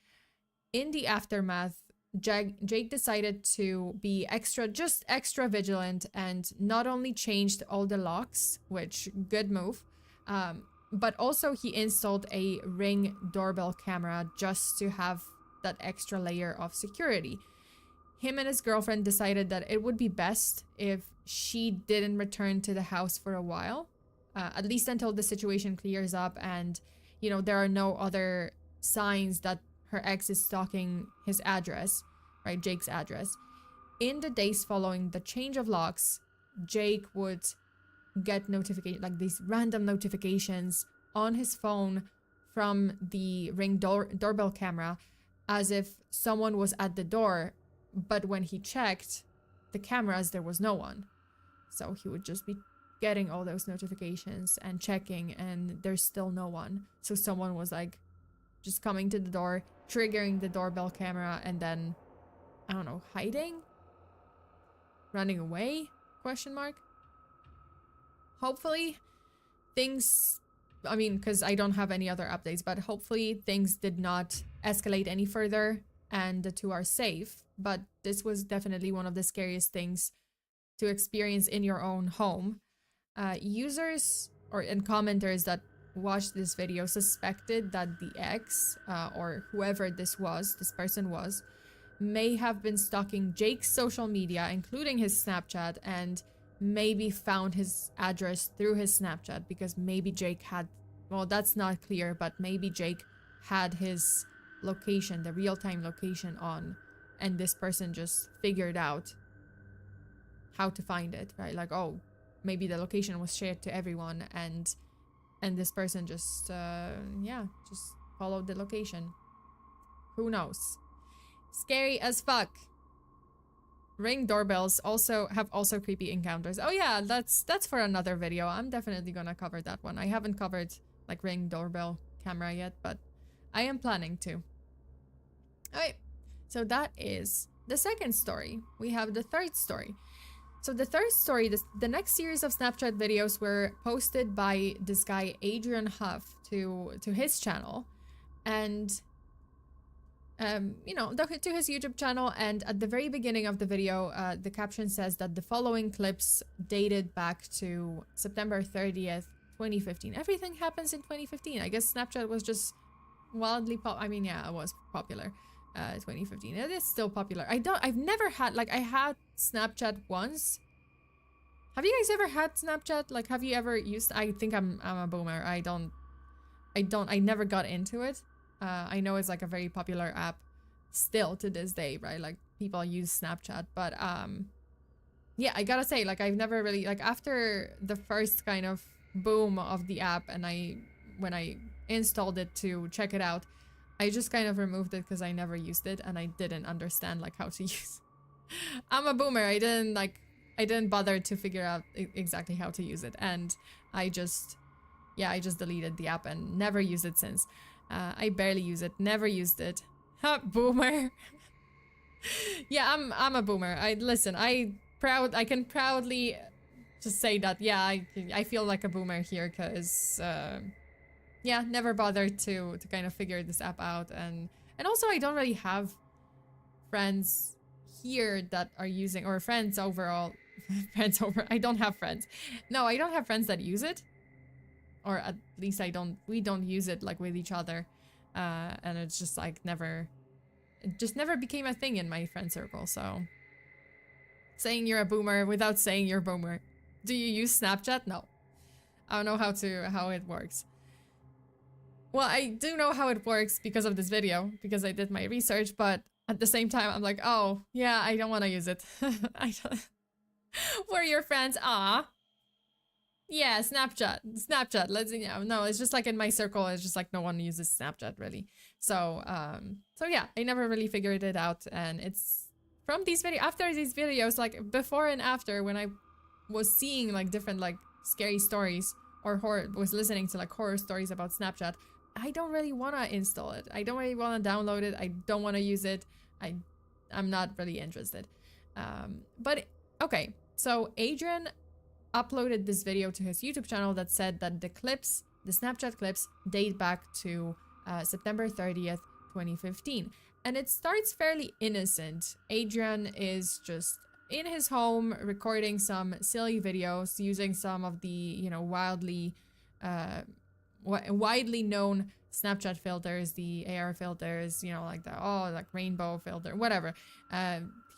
In the aftermath, Jake decided to be extra vigilant and not only changed all the locks, which good move, but also he installed a Ring doorbell camera just to have that extra layer of security. Him and his girlfriend decided that it would be best if she didn't return to the house for a while, at least until the situation clears up and, you know, there are no other signs that her ex is stalking his address, right, Jake's address. In the days following the change of locks, Jake would get notification, like these random notifications on his phone from the Ring doorbell camera, as if someone was at the door, but when he checked the cameras, there was no one. So he would just be getting all those notifications and checking, and there's still no one. So someone was like just coming to the door, triggering the doorbell camera, and then, I don't know, hiding? Running away? Question mark. Hopefully things, I mean, because I don't have any other updates, but hopefully things did not escalate any further and the two are safe. But this was definitely one of the scariest things to experience in your own home. Users and commenters that watched this video suspected that the ex, or whoever this person was, may have been stalking Jake's social media, including his Snapchat, and maybe found his address through his Snapchat because maybe Jake had, well, that's not clear, but maybe Jake had his location, the real-time location on, and this person just figured out how to find it, right? Like, oh, maybe the location was shared to everyone and this person just, just followed the location. Who knows? Scary as fuck. Ring doorbells have also creepy encounters. Oh yeah, that's for another video. I'm definitely gonna cover that one. I haven't covered like Ring doorbell camera yet, but I am planning to. Alright, so that is the second story. We have the third story. So the third story, the next series of Snapchat videos were posted by this guy Adrian Huff to his channel, and you know, to his YouTube channel. And at the very beginning of the video, the caption says that the following clips dated back to September 30th, 2015. Everything happens in 2015. I guess Snapchat was just wildly I mean, yeah, it was popular. 2015. It is still popular. I've never had, like, I had Snapchat once. Have you guys ever had Snapchat? Like, have you ever used, I think I'm a boomer. I never got into it. I know it's like a very popular app still to this day, right? Like, people use Snapchat, but yeah, I gotta say, like, I've never really, like, after the first kind of boom of the app, and when I installed it to check it out, I just kind of removed it because I never used it and I didn't understand, like, how to use. I'm a boomer. I didn't bother to figure out exactly how to use it, and I just deleted the app and never used it since. I barely use it, never used it. Ha, boomer. Yeah, I'm a boomer. I can proudly just say that. Yeah, I feel like a boomer here because yeah, never bothered to kind of figure this app out, and also I don't really have friends here that are using, or friends overall. I don't have friends. No, I don't have friends that use it, or at least we don't use it like with each other, and it's just like it just never became a thing in my friend circle. So saying you're a boomer without saying you're a boomer. Do you use Snapchat? No, I don't know how it works. Well, I do know how it works because of this video, because I did my research, but at the same time I'm like, oh yeah, I don't want to use it. I don't. We're your friends. Ah, yeah, Snapchat. Let's, you know, no, it's just like in my circle, it's just like no one uses Snapchat really. So yeah, I never really figured it out, and it's from these after these videos, like before and after, when I was seeing like different like scary stories or was listening to like horror stories about Snapchat, I don't really want to install it. I don't really want to download it. I don't want to use it. I'm not really interested. But okay. So Adrian uploaded this video to his YouTube channel that said that the Snapchat clips date back to September 30th, 2015. And it starts fairly innocent. Adrian is just in his home recording some silly videos using some of the, you know, widely known Snapchat filters, the AR filters, you know, like the, like rainbow filter, whatever.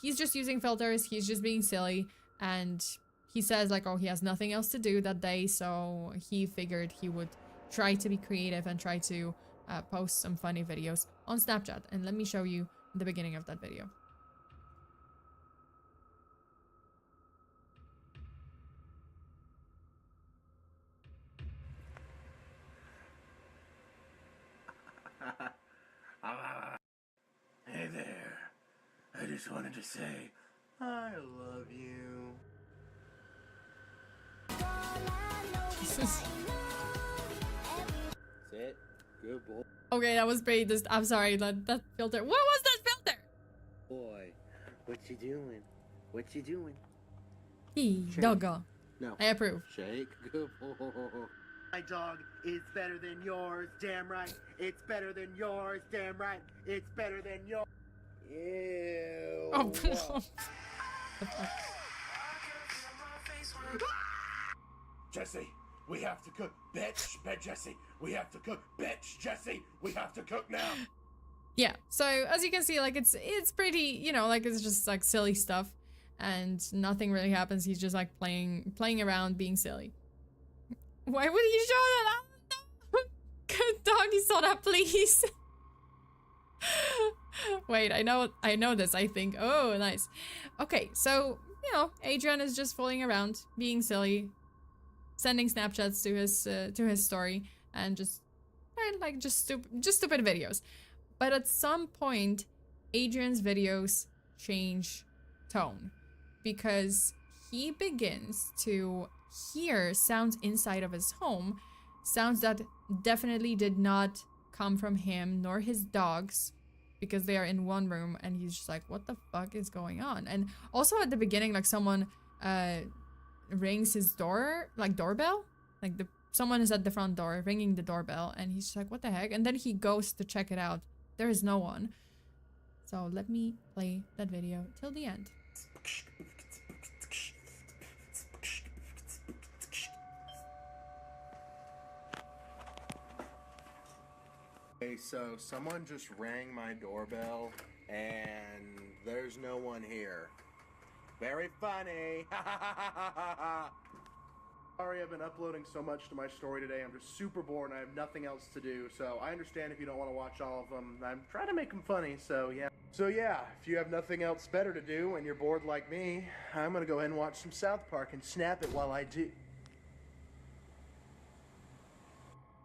He's just using filters. He's just being silly. And he says like, oh, he has nothing else to do that day, so he figured he would try to be creative and try to post some funny videos on Snapchat. And let me show you the beginning of that video. Hey there. I just wanted to say, I love you. Jesus. Sit. Good boy. Okay, that was great. I'm sorry, that filter. What was that filter? Boy, what you doing? What you doing? Doggo. No. I approve. Shake. Good boy. My dog is better than yours, damn right. It's better than yours, damn right. It's better than yours. Ew. Oh, no. Jesse, we have to cook. Bitch, Jesse, we have to cook. Bitch, Jesse, we have to cook now. Yeah, so as you can see, like it's pretty, you know, like it's just like silly stuff and nothing really happens. He's just like playing around, being silly. Why would he show that? Good doggy soda, please. Wait, I know this, I think. Oh, nice. Okay, so, you know, Adrian is just fooling around, being silly, sending Snapchats to his story, and just stupid videos. But at some point, Adrian's videos change tone, because he begins to hear sounds inside of his home, sounds that definitely did not come from him nor his dogs, because they are in one room, and he's just like, what the fuck is going on? And also at the beginning, like someone rings his doorbell, like someone is at the front door ringing the doorbell, and he's just like, what the heck? And then he goes to check it out. There is no one. So let me play that video till the end. Okay, so someone just rang my doorbell and there's no one here. Very funny. Sorry, I've been uploading so much to my story today. I'm just super bored and I have nothing else to do. So I understand if you don't want to watch all of them. I'm trying to make them funny, so yeah. So yeah, if you have nothing else better to do and you're bored like me, I'm gonna go ahead and watch some South Park and snap it while I do.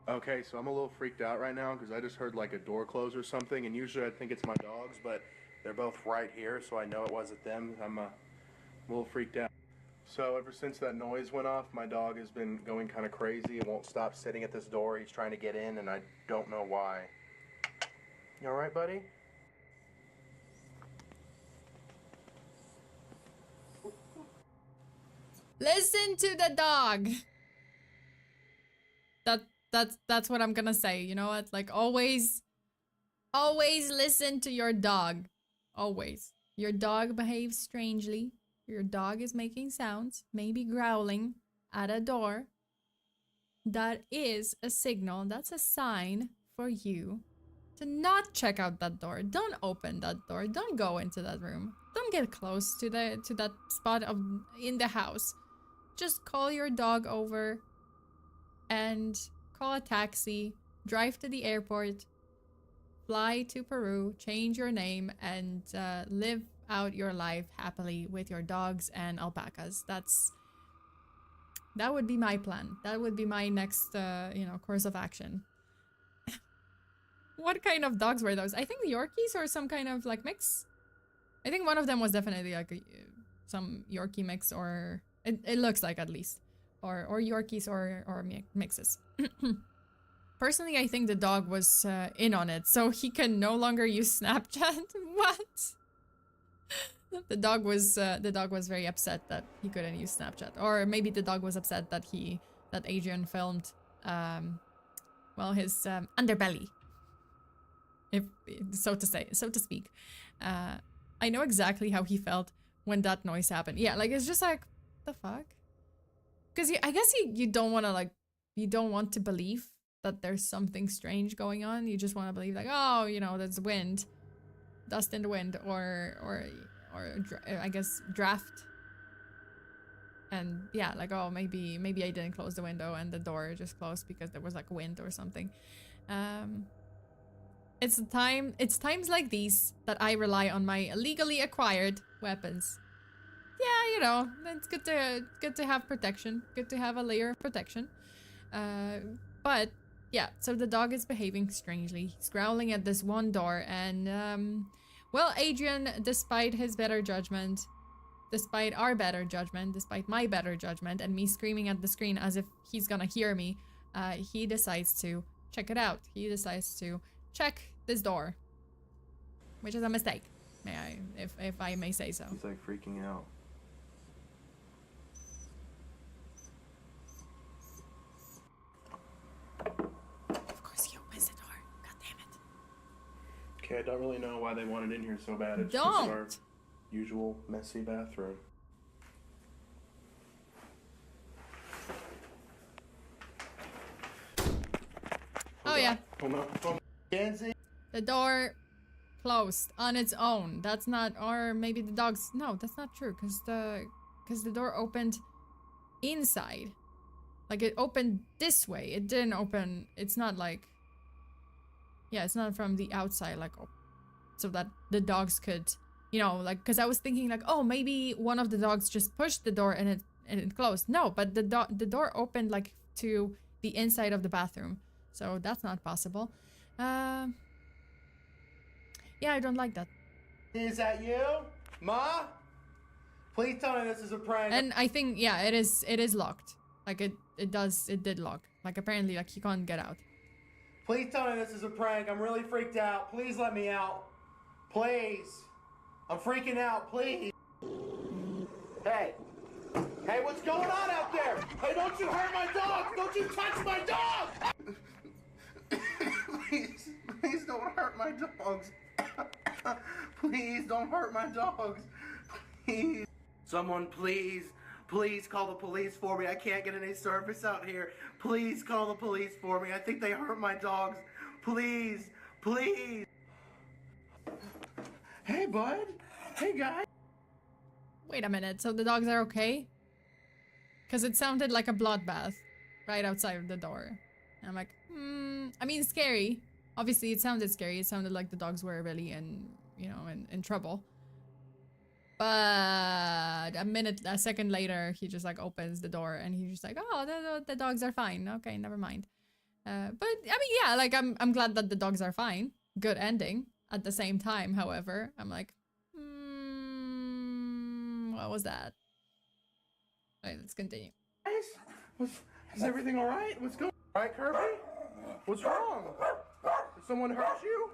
Okay, so I'm a little freaked out right now because I just heard like a door close or something, and usually I think it's my dogs, but they're both right here, so I know it wasn't them. I'm a little freaked out. So ever since that noise went off, my dog has been going kind of crazy. It won't stop sitting at this door. He's trying to get in, and I don't know why. You all right, buddy? Listen to the dog. That's what I'm gonna say. You know what? Like always listen to your dog. Always. Your dog behaves strangely. Your dog is making sounds, maybe growling at a door. That is a signal. That's a sign for you to not check out that door. Don't open that door. Don't go into that room. Don't get close to that spot in the house. Just call your dog over and call a taxi, drive to the airport, fly to Peru, change your name, and live out your life happily with your dogs and alpacas. That would be my plan. That would be my next, course of action. What kind of dogs were those? I think Yorkies or some kind of like mix. I think one of them was definitely like some Yorkie mix, or it looks like at least, or Yorkies or mixes. Personally, I think the dog was in on it, so he can no longer use Snapchat. What? The dog was very upset that he couldn't use Snapchat, or maybe the dog was upset that Adrian filmed, his underbelly, if so to speak. I know exactly how he felt when that noise happened. Yeah, like it's just like the fuck, because I guess you don't want to you don't want to believe that there's something strange going on. You just want to believe like, oh, there's wind, dust in the wind, or I guess draft. And yeah, like, oh, maybe I didn't close the window and the door just closed because there was like wind or something. It's times like these that I rely on my illegally acquired weapons. Yeah, it's good to have protection. Good to have a layer of protection. But yeah, so the dog is behaving strangely. He's growling at this one door, and Adrian, despite his better judgment, despite our better judgment, despite my better judgment, and me screaming at the screen as if he's gonna hear me, he decides to check it out. He decides to check this door, which is a mistake, if I may say so. He's like freaking out. Of course he opens the door. God damn it. Okay, I don't really know why they want it in here so bad. It's Don't. just our usual messy bathroom. Oh yeah. Hold on. Kenzie? The door closed on its own. That's not, or maybe the dogs. No, that's not true, because the door opened inside. Like it opened this way. It didn't open. It's not like. Yeah, it's not from the outside, like, so that the dogs could, because I was thinking like, oh, maybe one of the dogs just pushed the door and it closed. No, but the door opened like to the inside of the bathroom. So that's not possible. Yeah, I don't like that. Is that you? Ma? Please tell me this is a prank. And I think, yeah, it is locked. Like it did lock. Like apparently like he can't get out. Please tell me this is a prank. I'm really freaked out. Please let me out. Please. I'm freaking out. Please. Hey. Hey, what's going on out there? Hey, don't you hurt my dog. Don't you touch my dog. Please don't hurt my dogs. Please don't hurt my dogs. Please. Someone please call the police for me. I can't get any service out here. Please call the police for me. I think they hurt my dogs. Please, please. Hey, bud. Hey, guy. Wait a minute, so the dogs are okay? Because it sounded like a bloodbath right outside of the door. And I'm like, I mean, scary. Obviously, it sounded scary. It sounded like the dogs were really in trouble. But a second later, he just like opens the door and he's just like, oh, the dogs are fine. Okay, never mind. But I mean, yeah, like I'm glad that the dogs are fine. Good ending. At the same time, however, I'm like, what was that? Alright, let's continue. Guys, is everything all right? What's going on? All right, Kirby? What's wrong? Did someone hurt you?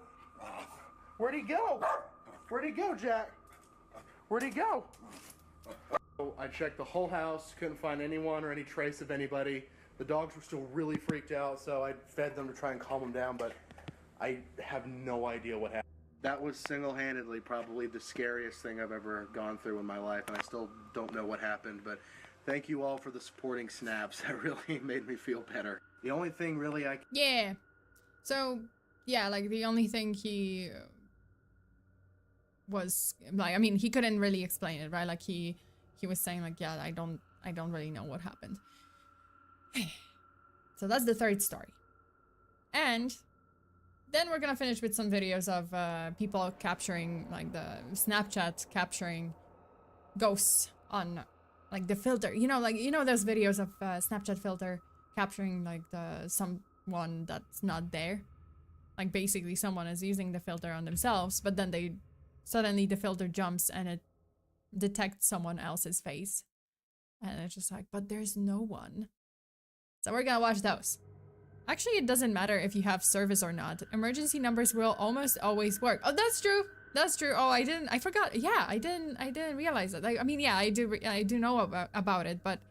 Where'd he go? Where'd he go, Jack? Where'd he go? I checked the whole house, couldn't find anyone or any trace of anybody. The dogs were still really freaked out, so I fed them to try and calm them down, but I have no idea what happened. That was single-handedly probably the scariest thing I've ever gone through in my life, and I still don't know what happened, but thank you all for the supporting snaps. That really made me feel better. The only thing really Yeah. So, yeah, like the only thing he was like, I mean, he couldn't really explain it, right? Like he was saying like, yeah, I don't really know what happened. So that's the third story. And then we're gonna finish with some videos of people capturing, like the Snapchat capturing ghosts on like the filter. You know, those videos of Snapchat filter capturing like someone that's not there. Like basically someone is using the filter on themselves, but then suddenly the filter jumps and it detects someone else's face. And it's just like, but there's no one. So we're gonna watch those. Actually, it doesn't matter if you have service or not. Emergency numbers will almost always work. Oh, that's true. That's true. Oh, I forgot. Yeah, I didn't realize that. I mean, yeah, I do know about it, but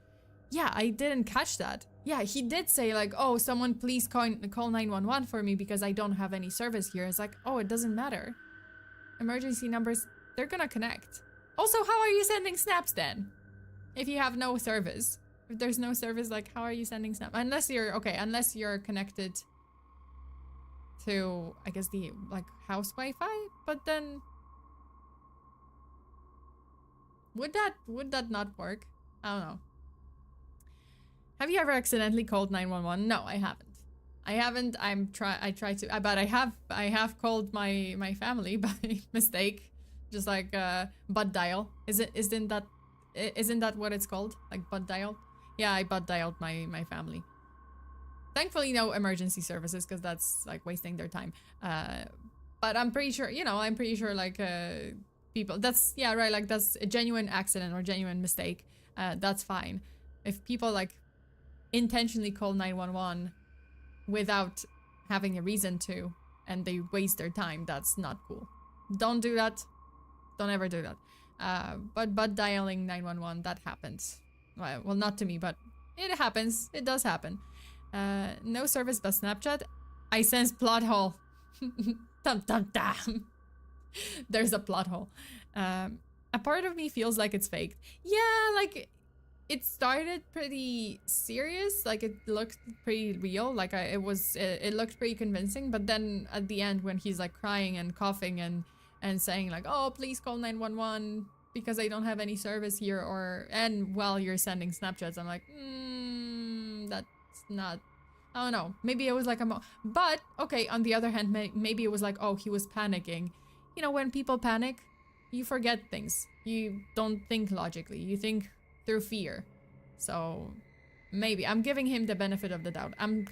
yeah, I didn't catch that. Yeah, he did say like, oh, someone please call 911 for me because I don't have any service here. It's like, oh, it doesn't matter. Emergency numbers, they're gonna connect. Also, how are you sending snaps then? If you have no service. If there's no service, like, how are you sending snaps? Unless you're connected to, I guess, the, like, house Wi-Fi? But then... Would that not work? I don't know. Have you ever accidentally called 911? No, I haven't. I tried to, but I have called my family by mistake. Just like, butt dial. Isn't that what it's called? Like butt dial? Yeah, I butt dialed my family. Thankfully, no emergency services because that's like wasting their time. But I'm pretty sure, like people, that's, yeah, right, like that's a genuine accident or genuine mistake. That's fine. If people like intentionally call 911 without having a reason to and they waste their time, that's not cool. Don't do that. Don't ever do that. But dialing 911, that happens. Well, not to me, but it happens. It does happen. No service but Snapchat. I sense plot hole. Dum dum dum. There's a plot hole. A part of me feels like it's faked. Yeah, like it started pretty serious. Like it looked pretty real. Like it looked pretty convincing. But then at the end, when he's like crying and coughing and saying like, "Oh, please call 911 because I don't have any service here," and while you're sending Snapchats, I'm like, that's not. I don't know. Maybe it was like but okay. On the other hand, maybe it was like, oh, he was panicking. You know, when people panic, you forget things. You don't think logically. You think through fear. So maybe I'm giving him the benefit of the doubt. I'm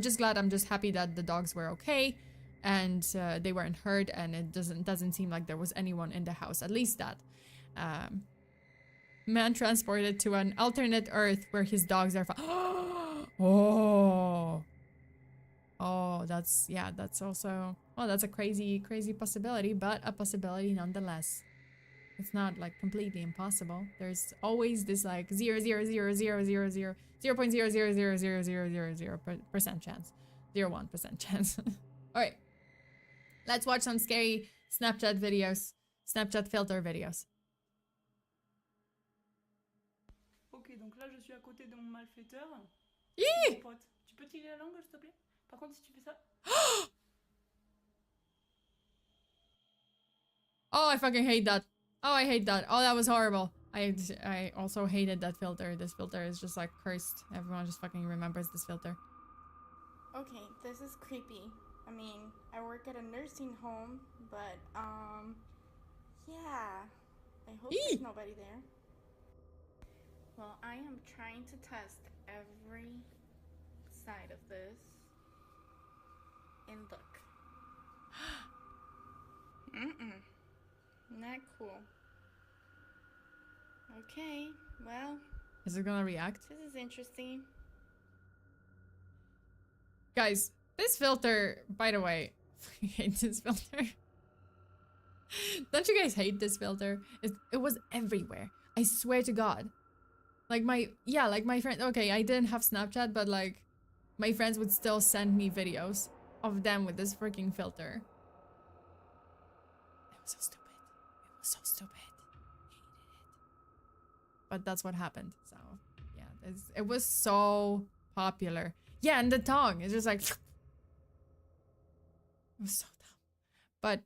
just happy that the dogs were okay and they weren't hurt, and it doesn't seem like there was anyone in the house. At least that. Man transported to an alternate Earth where his dogs are that's also, well, that's a crazy possibility, but a possibility nonetheless. It's not like completely impossible. There's always this like 0.000000000% chance. 0.1% chance. Alright. Let's watch some scary Snapchat videos. Snapchat filter videos. Ok, donc là je suis à côté de mon malfaiteur. Hi! Mon pote. Tu peux tirer la langue s'il te plaît? Par contre, si tu fais ça... Oh, I fucking hate that. Oh, I hate that. Oh, that was horrible. I also hated that filter. This filter is just like cursed. Everyone just fucking remembers this filter. Okay, this is creepy. I mean, I work at a nursing home, but, yeah. I hope there's nobody there. Well, I am trying to test every side of this. And look. Not cool. Okay, well. Is it gonna react? This is interesting. Guys, this filter, by the way, I hate this filter. Don't you guys hate this filter? It was everywhere. I swear to God. Like my friend, okay, I didn't have Snapchat, but like my friends would still send me videos of them with this freaking filter. It was so stupid. It was so stupid. I hated it. But that's what happened. So yeah, it was so popular. Yeah, and the tongue is just like it was so dumb. But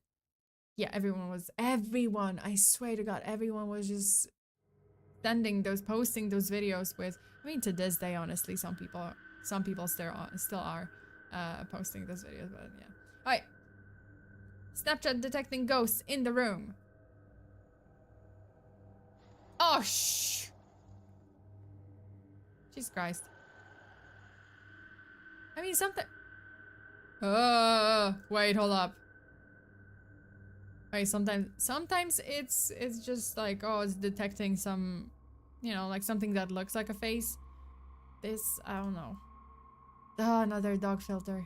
yeah, everyone, I swear to God, everyone was just posting those videos with, I mean, to this day, honestly, some people still are posting those videos, but yeah. Alright. Snapchat detecting ghosts in the room. Oh, shh. Jesus Christ. I mean, something. Wait, hold up. Wait, sometimes it's just like, oh, it's detecting some, you know, like something that looks like a face. This, I don't know. Oh, another dog filter.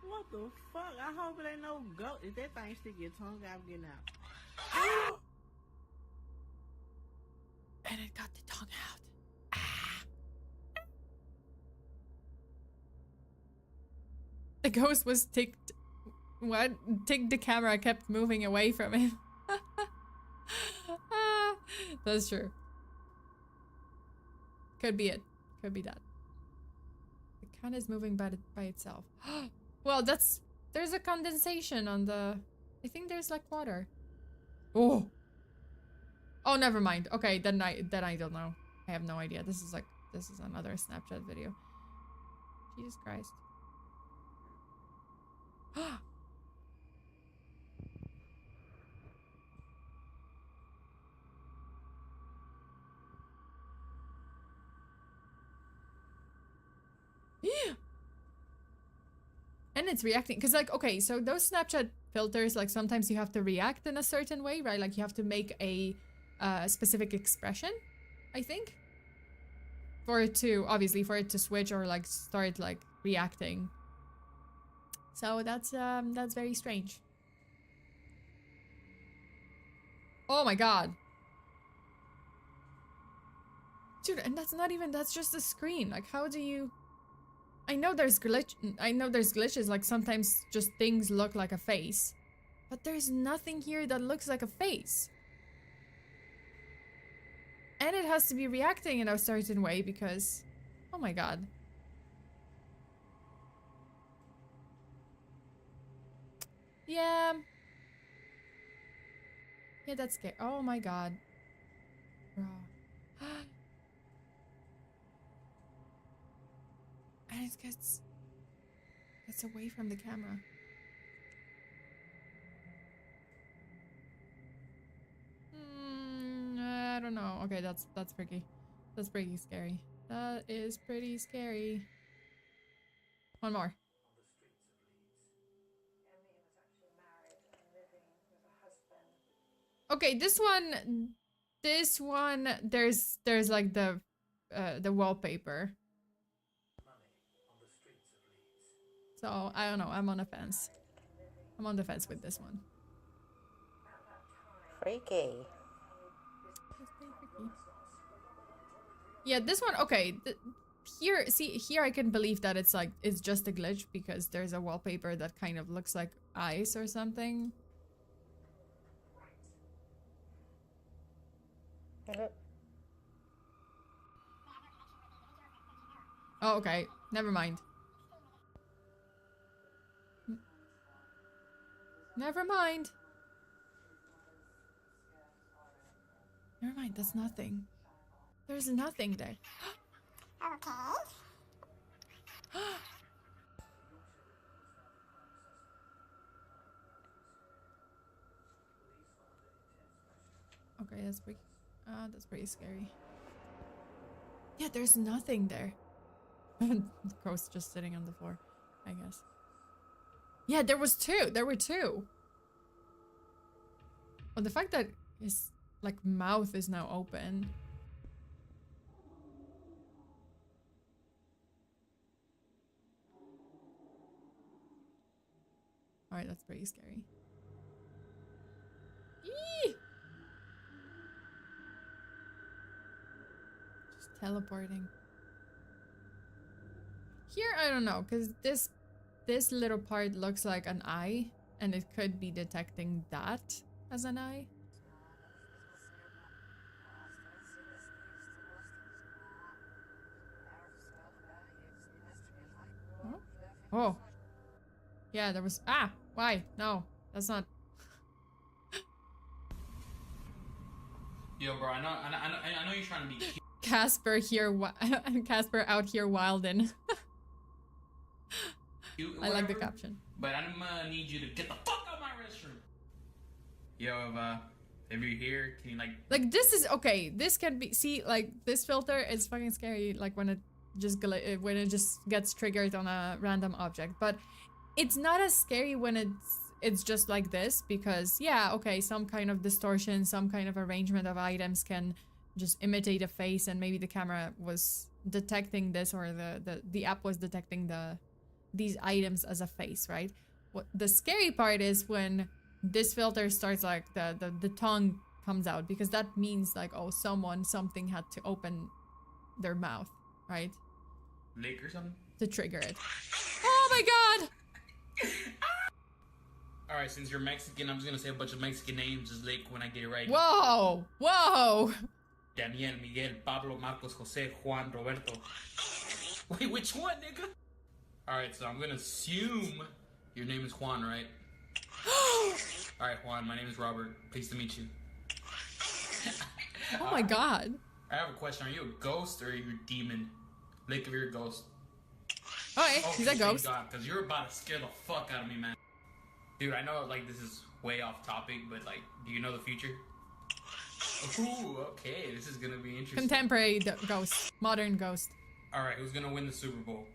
What the fuck? I hope it ain't no goat. If that thing stick your tongue out, getting out. And it got the tongue out. The ghost was ticked. What? The camera kept moving away from him. That's true. Could be it. Could be that. The can is moving by itself. Well, there's a condensation on the... I think there's like water. Oh! Oh, never mind. Okay, then I don't know. I have no idea. This is another Snapchat video. Jesus Christ. Yeah. And it's reacting because, like, okay, so those Snapchat filters, like, sometimes you have to react in a certain way, right? Like, you have to make a specific expression, I think, for it to switch or like start like reacting. So that's very strange. Oh my God. Dude, and that's just the screen. Like, how do you... I know there's glitches, like sometimes just things look like a face. But there's nothing here that looks like a face. And it has to be reacting in a certain way because... Oh my God. Yeah. Yeah, that's scary. Oh my God. Bro. And it gets away from the camera. I don't know. Okay, that's freaky. That's pretty scary. That is pretty scary. One more. Okay, this one, there's like the wallpaper. So I don't know. I'm on the fence. I'm on the fence with this one. Freaky. Yeah, this one. Okay, here I can believe that it's just a glitch because there's a wallpaper that kind of looks like ice or something. Oh, okay. Never mind. Never mind. Never mind, that's nothing. There's nothing there. Okay, that's pretty scary. Yeah, there's nothing there. The ghost just sitting on the floor, I guess. Yeah, there was two. There were two. Well, the fact that his like mouth is now open. All right, that's pretty scary. Eee! Just teleporting. Here, I don't know, because this little part looks like an eye, and it could be detecting that as an eye. Oh. Oh. Yeah, there was... Ah! Why? No, that's not... Yo, bro, I know you're trying to be cute. Casper here, Casper out here wildin'. I like the caption. But I'm gonna need you to get the fuck out of my restroom. Yo, if you're here, can you like this is okay. This can be like this filter is fucking scary. Like when it just gets triggered on a random object, but it's not as scary when it's just like this because yeah, okay, some kind of distortion, some kind of arrangement of items can just imitate a face, and maybe the camera was detecting this, or the app was detecting these items as a face, right? What the scary part is when this filter starts, like the tongue comes out, because that means like, oh, something had to open their mouth, right? Lick or something? To trigger it. Oh my god! Alright, since you're Mexican, I'm just gonna say a bunch of Mexican names, just lick when I get it right. Whoa! Whoa! Daniel, Miguel, Pablo, Marcos, Jose, Juan, Roberto. Wait, which one, nigga? Alright, so I'm gonna assume your name is Juan, right? Alright, Juan, my name is Robert. Pleased to meet you. Oh my god. I have a question. Are you a ghost or are you a demon? Lick if you're a ghost. Okay, he's a ghost. Because you're about to scare the fuck out of me, man. Dude, I know, like, this is way off topic, but, like, do you know the future? Ooh, okay, this is gonna be interesting. Contemporary ghost. Modern ghost. Alright, who's gonna win the Super Bowl?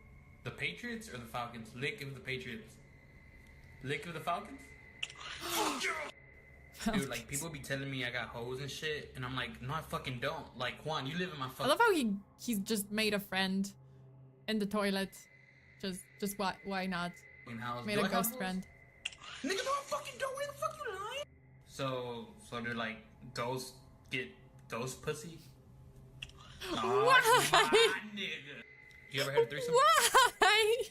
The Patriots or the Falcons? Lick if the Patriots. Lick if the Falcons? Dude, like, people be telling me I got hoes and shit, and I'm like, no, I fucking don't. Like, Juan, you live in my fucking... I love how he's just made a friend in the toilet. Just why not? Made a ghost friend. Nigga, no, I fucking don't. Where the fuck you lying? So they're like, ghosts get ghost pussy? Oh, why? My nigga. You ever had a threesome? Why?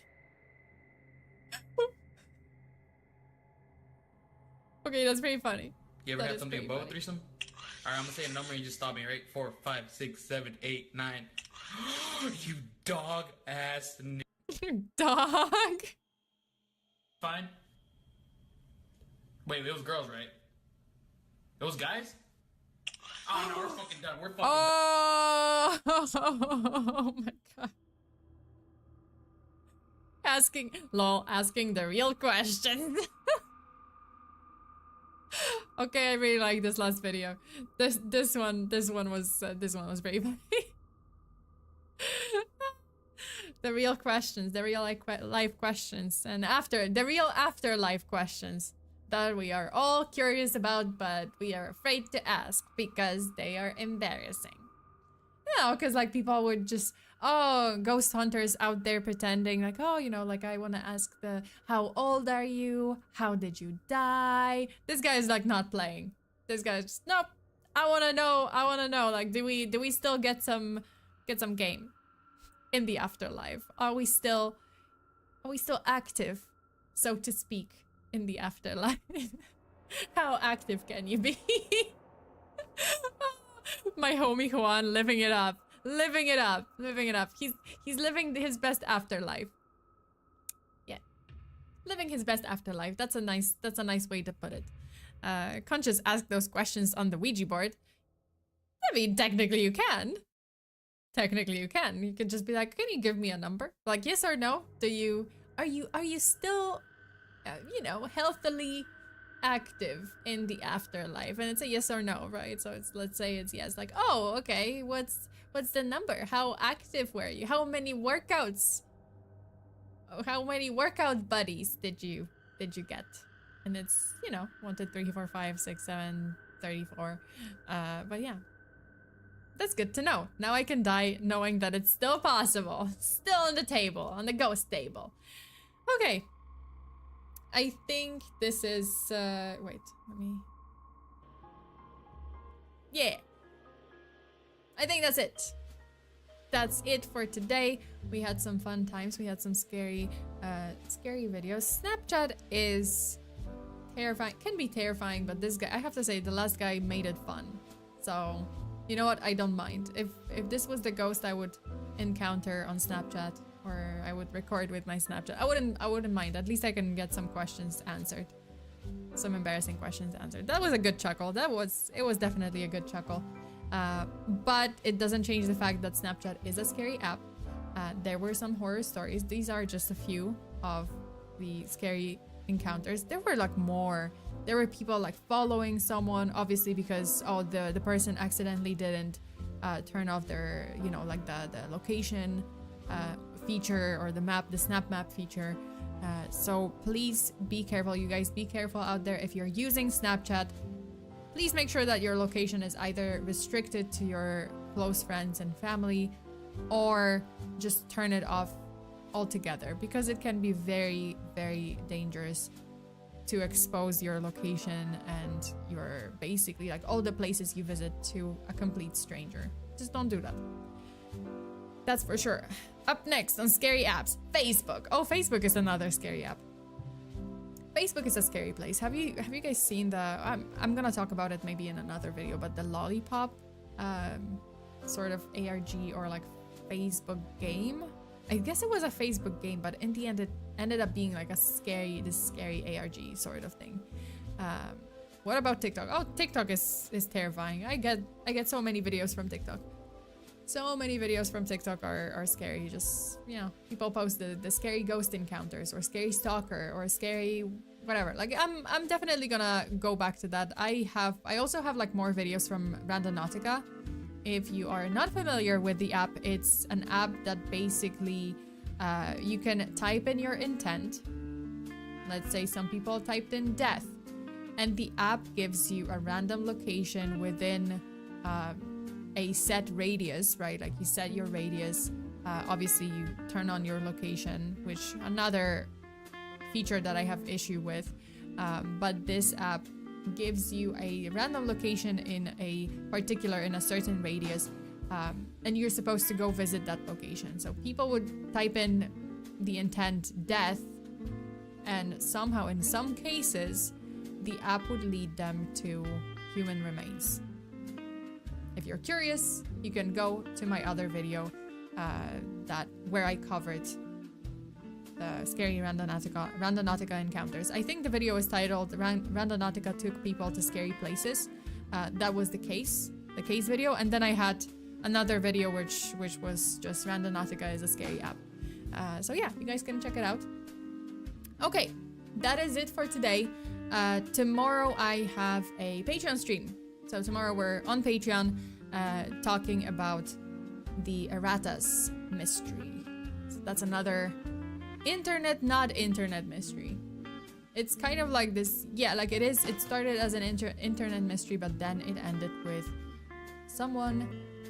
Okay, that's pretty funny. You ever That had is something pretty above a funny. threesome? Alright, I'm gonna say a number and you just stop me, right? 4, 5, 6, 7, 8, 9. You dog ass nigga. Dog. Fine. Wait, it was girls, right? It was guys? Oh no, we're fucking done. We're fucking Oh, oh my god. Asking the real questions. Okay, I really like this last video. This one was pretty funny. The real questions, the real life questions, and the real afterlife questions that we are all curious about, but we are afraid to ask because they are embarrassing. You know, because like people would just, oh, ghost hunters out there pretending like, oh, you know, like I want to ask how old are you? How did you die? This guy is like not playing. This guy's just, nope. I want to know. Like, do we still get some game in the afterlife? Are we still active, so to speak, in the afterlife? How active can you be? My homie Juan living it up. He's living his best afterlife. Yeah. living his best afterlife. That's a nice way to put it. Can't just ask those questions on the Ouija board. I mean, technically you can. Technically you can. You can just be like, can you give me a number? Like, yes or no? Are you still, you know, healthily active in the afterlife? And it's a yes or no, right? So let's say it's yes. Like, oh, okay. What's the number? How active were you? How many workouts? How many workout buddies did you get? And it's, you know, 1, 2, 3, 4, 5, 6, 7, 34. But yeah. That's good to know. Now I can die knowing that it's still possible. Still on the table, on the ghost table. Okay. I think this is, wait, let me... Yeah. I think that's it. That's it for today. We had some fun times. We had some scary videos. Snapchat is terrifying. Can be terrifying, but this guy, I have to say, the last guy made it fun. So, you know what? I don't mind. If this was the ghost I would encounter on Snapchat, or I would record with my Snapchat, I wouldn't mind. At least I can get some questions answered. Some embarrassing questions answered. That was a good chuckle. It was definitely a good chuckle. But it doesn't change the fact that Snapchat is a scary app. There were some horror stories. These are just a few of the scary encounters. There were like more. There were people like following someone, obviously because the person accidentally didn't turn off their, you know, like the location feature, or the snap map feature. So please be careful, you guys. Be careful out there. If you're using Snapchat, please make sure that your location is either restricted to your close friends and family, or just turn it off altogether, because it can be very, very dangerous to expose your location and your, basically like all the places you visit, to a complete stranger. Just don't do that. That's for sure. Up next on scary apps, Facebook. Oh, Facebook is another scary app. Facebook is a scary place. Have you guys seen the, I'm gonna talk about it maybe in another video, but the Lollipop sort of ARG or like Facebook game? I guess it was a Facebook game, but in the end it ended up being like this scary ARG sort of thing. What about TikTok? Oh, TikTok is terrifying. I get so many videos from TikTok. So many videos from TikTok are scary. Just, you know, people post the scary ghost encounters, or scary stalker, or scary whatever. Like I'm definitely gonna go back to that. I also have like more videos from Randonautica. If you are not familiar with the app, it's an app that basically you can type in your intent. Let's say some people typed in death, and the app gives you a random location within a set radius, right? Like you set your radius. Obviously you turn on your location, which another feature that I have issue with. But this app gives you a random location in a certain radius, and you're supposed to go visit that location. So people would type in the intent death, and somehow in some cases the app would lead them to human remains. If you're curious, you can go to my other video where I covered the scary Randonautica encounters. I think the video is titled Randonautica Took People to Scary Places. That was the case video, and then I had another video which was just Randonautica is a scary app. So yeah, you guys can check it out. Okay, that is it for today. Tomorrow I have a Patreon stream. So tomorrow we're on Patreon talking about the Erratas mystery. So that's another not internet mystery. It's kind of like this, yeah, like it started as an internet mystery, but then it ended with someone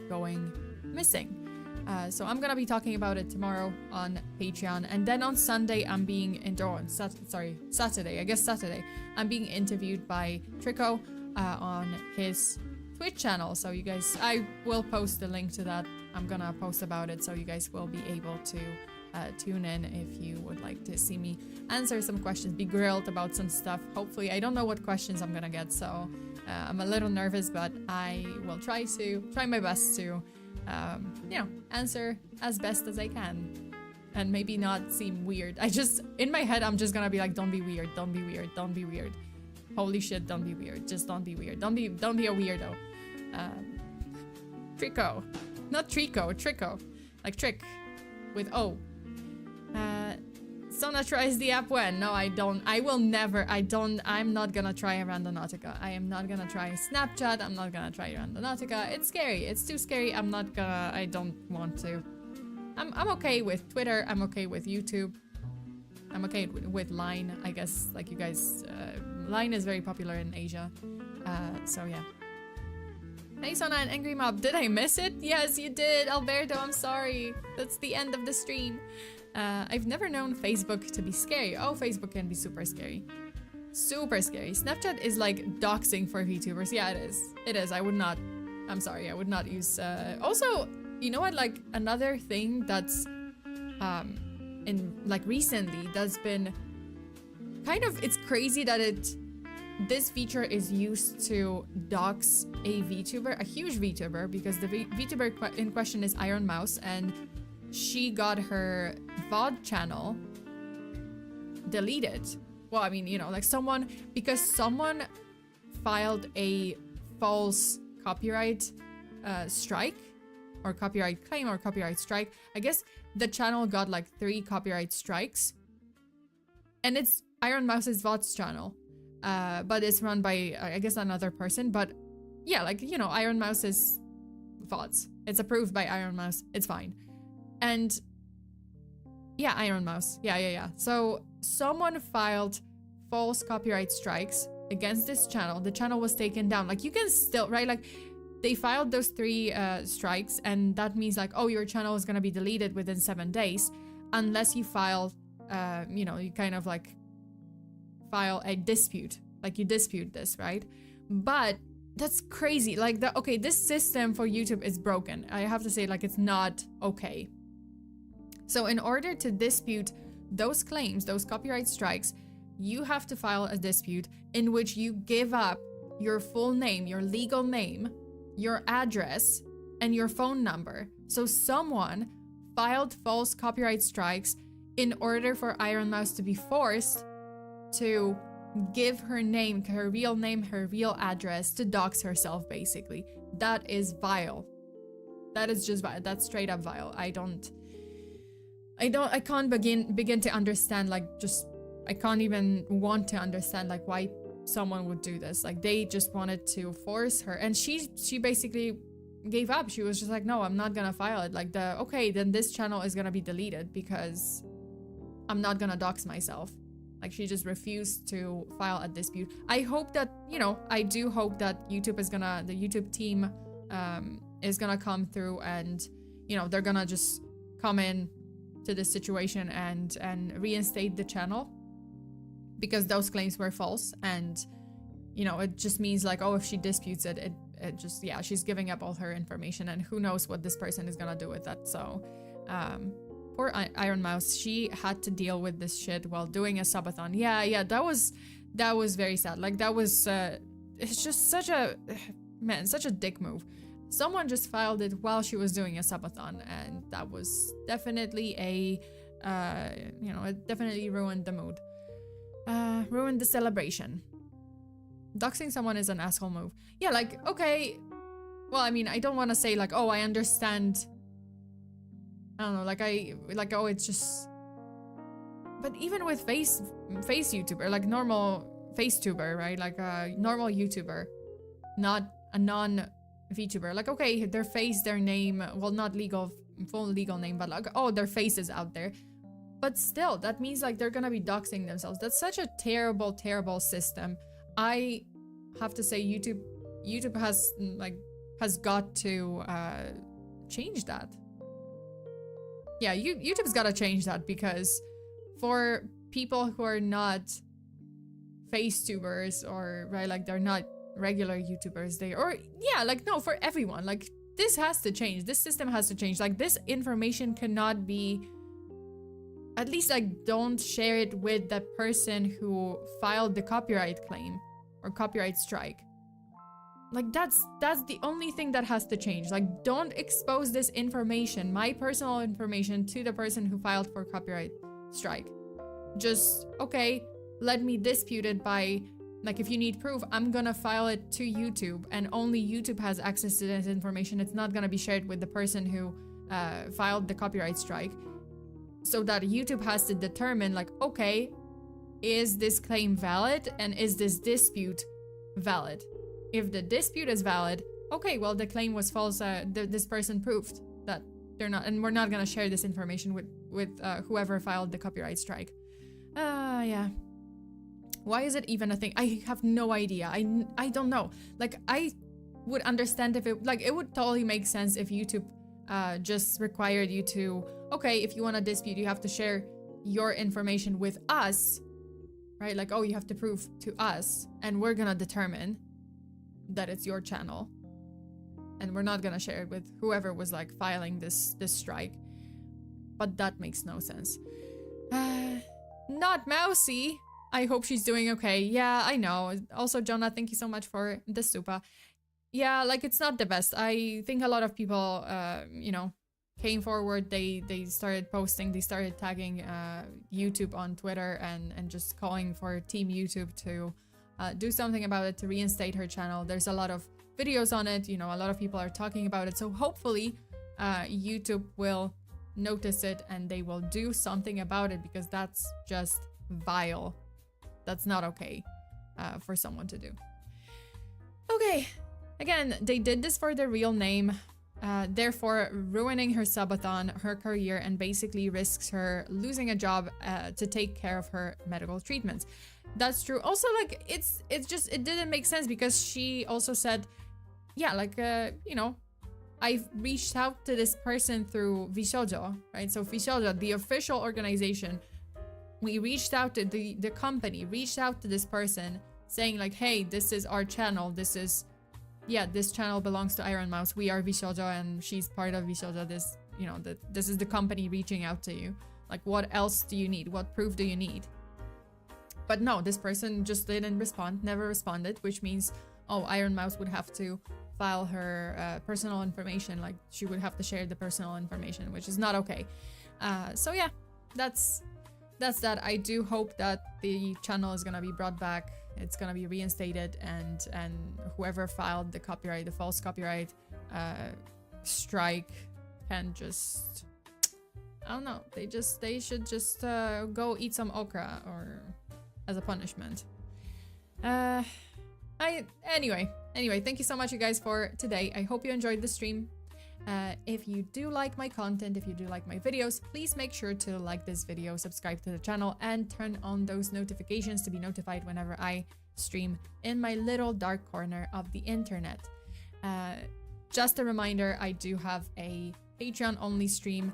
going missing. So I'm gonna be talking about it tomorrow on Patreon, and then on Sunday I'm being Saturday I'm being interviewed by Trico on his Twitch channel. So you guys, I will post the link to that. I'm gonna post about it, so you guys will be able to tune in if you would like to see me answer some questions, be grilled about some stuff. Hopefully, I don't know what questions I'm gonna get, so I'm a little nervous, but I will try my best to, answer as best as I can. and maybe not seem weird. I just, in my head, I'm just gonna be like, don't be weird, don't be weird, don't be weird. Holy shit, don't be weird. Just don't be weird. Don't be a weirdo. Trico. Not Trico, Trico. Like trick. With O. Sona tries the app when? No, I don't. I will never. I'm not gonna try Randonautica. I am not gonna try Snapchat. I'm not gonna try Randonautica. It's scary. It's too scary. I'm not gonna. I don't want to. I'm okay with Twitter. I'm okay with YouTube. I'm okay with Line. I guess, like you guys, Line is very popular in Asia. So yeah. Hey Sona and Angry Mob, did I miss it? Yes, you did, Alberto, I'm sorry. That's the end of the stream. I've never known Facebook to be scary. Oh, Facebook can be super scary. Super scary. Snapchat is like doxing for VTubers. Yeah, it is. It is. I would not, I'm sorry, I would not use, also, you know what, like another thing that's, in like recently, that's been kind of, it's crazy that this feature is used to dox a VTuber, a huge VTuber, because the VTuber in question is Iron Mouse, and she got her VOD channel deleted. Well, I mean, you know, like because someone filed a false copyright strike, or copyright claim, or copyright strike. I guess the channel got like 3 copyright strikes, and it's Iron Mouse's VOD's channel. But it's run by, I guess, another person. But yeah, like, you know, Iron Mouse's VODs. It's approved by Iron Mouse. It's fine. And yeah, Iron Mouse. Yeah. So someone filed false copyright strikes against this channel. The channel was taken down. Like, you can still, right? Like, they filed those 3 strikes, and that means like, oh, your channel is going to be deleted within 7 days unless you file, you know, you kind of like file a dispute, like you dispute this, right? But that's crazy. Like, okay, this system for YouTube is broken. I have to say, like, it's not okay. So in order to dispute those claims, those copyright strikes, you have to file a dispute in which you give up your full name, your legal name, your address, and your phone number. So someone filed false copyright strikes in order for Iron Mouse to be forced to give her name, her real name, her real address, to dox herself, basically. That is vile. That is just vile. That's straight up vile. I can't begin to understand, like, just, I can't even want to understand, like, why someone would do this. Like, they just wanted to force her, and she basically gave up. She was just like, no, I'm not gonna file it. Like, okay, then this channel is gonna be deleted because I'm not gonna dox myself. Like, she just refused to file a dispute. I hope that, you know, I do hope that the YouTube team is gonna come through, and, you know, they're gonna just come in to this situation and reinstate the channel, because those claims were false. And, you know, it just means like, oh, if she disputes it just, yeah, she's giving up all her information, and who knows what this person is gonna do with that. So, poor Iron Mouse, she had to deal with this shit while doing a subathon. Yeah, that was very sad. Like, that was, it's just such a dick move. Someone just filed it while she was doing a subathon, and that was definitely you know, it definitely ruined the mood. Ruined the celebration. Doxing someone is an asshole move. Yeah, like, okay, well, I mean, I don't want to say like, oh, I understand, I don't know, oh, it's just, but even with face YouTuber, like normal face tuber, right? Like a normal YouTuber, not a non-VTuber. Like, okay, their face, their name, well, not full legal name, but like, oh, their face is out there. But still, that means like they're gonna be doxing themselves. That's such a terrible, terrible system. I have to say, YouTube has got to change that. Yeah, YouTube's gotta change that, because for people who are not face tubers, or right, like they're not regular YouTubers, no, for everyone, like, this has to change. This system has to change. Like, this information cannot be, at least, like, don't share it with the person who filed the copyright claim or copyright strike. Like, that's the only thing that has to change. Like, don't expose this information, my personal information, to the person who filed for copyright strike. Just, okay, let me dispute it by, like, if you need proof, I'm gonna file it to YouTube, and only YouTube has access to this information. It's not gonna be shared with the person who filed the copyright strike, so that YouTube has to determine, like, okay, is this claim valid, and is this dispute valid? If the dispute is valid, okay, well, the claim was false. This person proved that they're not, and we're not gonna share this information with whoever filed the copyright strike. Yeah. Why is it even a thing? I have no idea. I don't know. Like, I would understand if it, like, it would totally make sense if YouTube just required you to, okay, if you want to dispute, you have to share your information with us, right? Like, oh, you have to prove to us, and we're gonna determine that it's your channel, and we're not gonna share it with whoever was, like, filing this strike. But that makes no sense. Not Mousy. I hope she's doing okay. Yeah, I know. Also, Jonah, thank you so much for the super. Yeah, like, it's not the best. I think a lot of people, you know, came forward. They started posting, they started tagging YouTube on Twitter and just calling for Team YouTube to do something about it, to reinstate her channel. There's a lot of videos on it, you know, a lot of people are talking about it. So hopefully YouTube will notice it and they will do something about it, because that's just vile. That's not okay for someone to do. Okay, again, they did this for their real name, therefore ruining her subathon, her career, and basically risks her losing a job to take care of her medical treatments. That's true. Also, like, it didn't make sense, because she also said, yeah, like, you know, I've reached out to this person through Vishojo, right? So Vishojo, the official organization, we reached out to the company, reached out to this person saying, like, hey, this is our channel. This is, yeah, this channel belongs to Iron Mouse. We are Vishojo and she's part of Vishojo. This, you know, this is the company reaching out to you. Like, what else do you need? What proof do you need? But no, this person just didn't respond, never responded, which means, oh, Iron Mouse would have to file her personal information. Like, she would have to share the personal information, which is not okay. So yeah, that's that. I do hope that the channel is gonna be brought back. It's gonna be reinstated, and whoever filed the copyright, the false copyright strike, can just, I don't know. They should just go eat some okra, or as a punishment. Anyway, thank you so much, you guys, for today. I hope you enjoyed the stream. If you do like my content, if you do like my videos, please make sure to like this video, subscribe to the channel, and turn on those notifications to be notified whenever I stream in my little dark corner of the internet. Just a reminder, I do have a Patreon only stream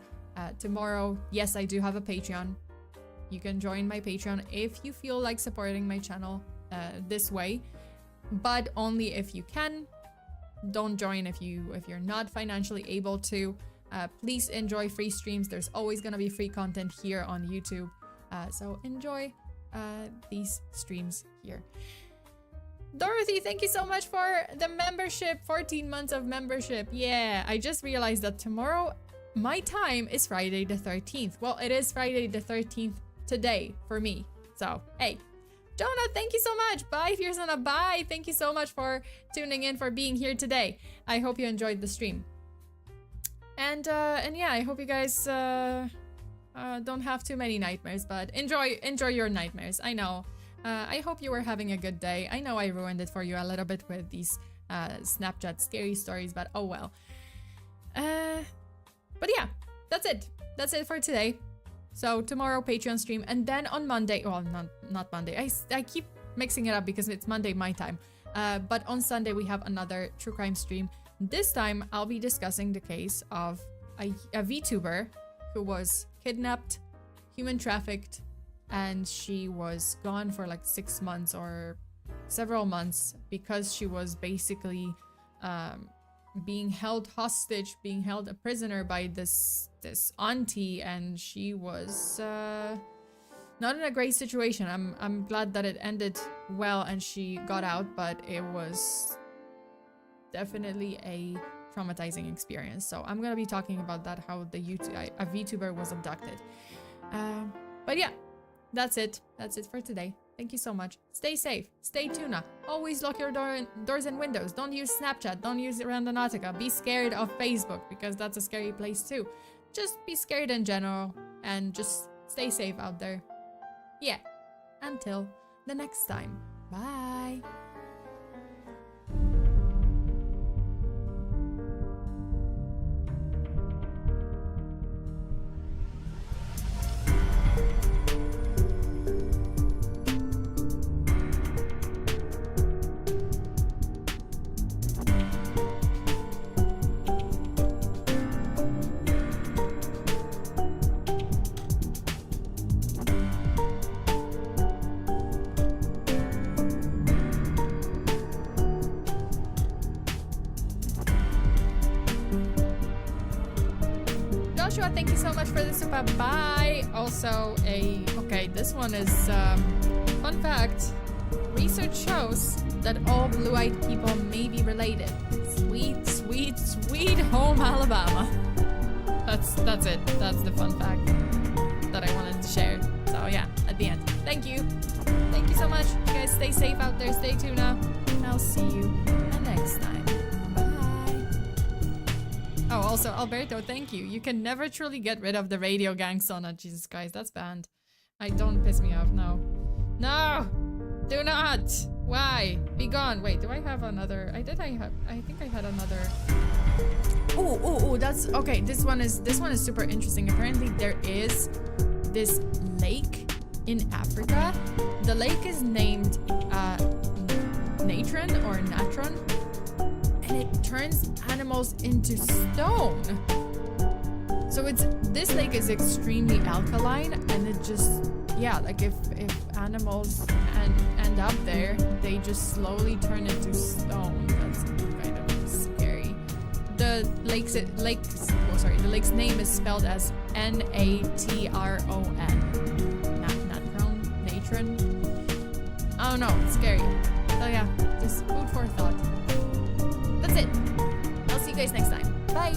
tomorrow. Yes, I do have a Patreon. You can join my Patreon if you feel like supporting my channel this way, but only if you can. Don't join if you're not financially able to. Please enjoy free streams. There's always gonna be free content here on YouTube, so enjoy these streams here. Dorothy, thank you so much for the membership. 14 months of membership. Yeah, I just realized that tomorrow my time is Friday the 13th. Well, it is Friday the 13th today for me. So, hey. Jonah, thank you so much. Bye, FEARSONA. Bye. Thank you so much for tuning in, for being here today. I hope you enjoyed the stream. And yeah, I hope you guys don't have too many nightmares, but enjoy your nightmares. I know. I hope you were having a good day. I know I ruined it for you a little bit with these Snapchat scary stories, but oh well. But yeah, that's it. That's it for today. So tomorrow, Patreon stream, and then on Monday, well, not Monday, I keep mixing it up because it's Monday my time, but on Sunday we have another true crime stream. This time I'll be discussing the case of a VTuber who was kidnapped, human trafficked, and she was gone for like 6 months or several months because she was basically being held hostage, being held a prisoner by this auntie, and she was not in a great situation. I'm glad that it ended well and she got out, but it was definitely a traumatizing experience. So I'm gonna be talking about that, how a VTuber was abducted. But yeah, that's it. That's it for today. Thank you so much. Stay safe. Stay tuna. Always lock your doors and windows. Don't use Snapchat. Don't use Randonautica. Be scared of Facebook because that's a scary place too. Just be scared in general and just stay safe out there. Yeah. Until the next time. Bye. Joshua, thank you so much for the super bye. Also okay, this one is fun fact. Research shows that all blue-eyed people may be related. Sweet, sweet, sweet home Alabama. That's it. That's the fun fact that I wanted to share. So yeah, at the end. Thank you. Thank you so much. You guys stay safe out there. Stay tuned now. And I'll see you next time. Oh, also, Alberto, thank you. You can never truly get rid of the radio gang Sona. Jesus Christ, that's banned. Don't piss me off, no. No! Do not! Why? Be gone. Wait, do I have another? I think I had another. Oh, that's okay. This one is super interesting. Apparently there is this lake in Africa. The lake is named Natron or Natron. And it turns animals into stone. So this lake is extremely alkaline, and it just, yeah, like if animals end up there, they just slowly turn into stone. That's kind of scary. The lake's name is spelled as Natron. Natron. I don't know, it's scary. So yeah, just food for thought. That's it. I'll see you guys next time. Bye.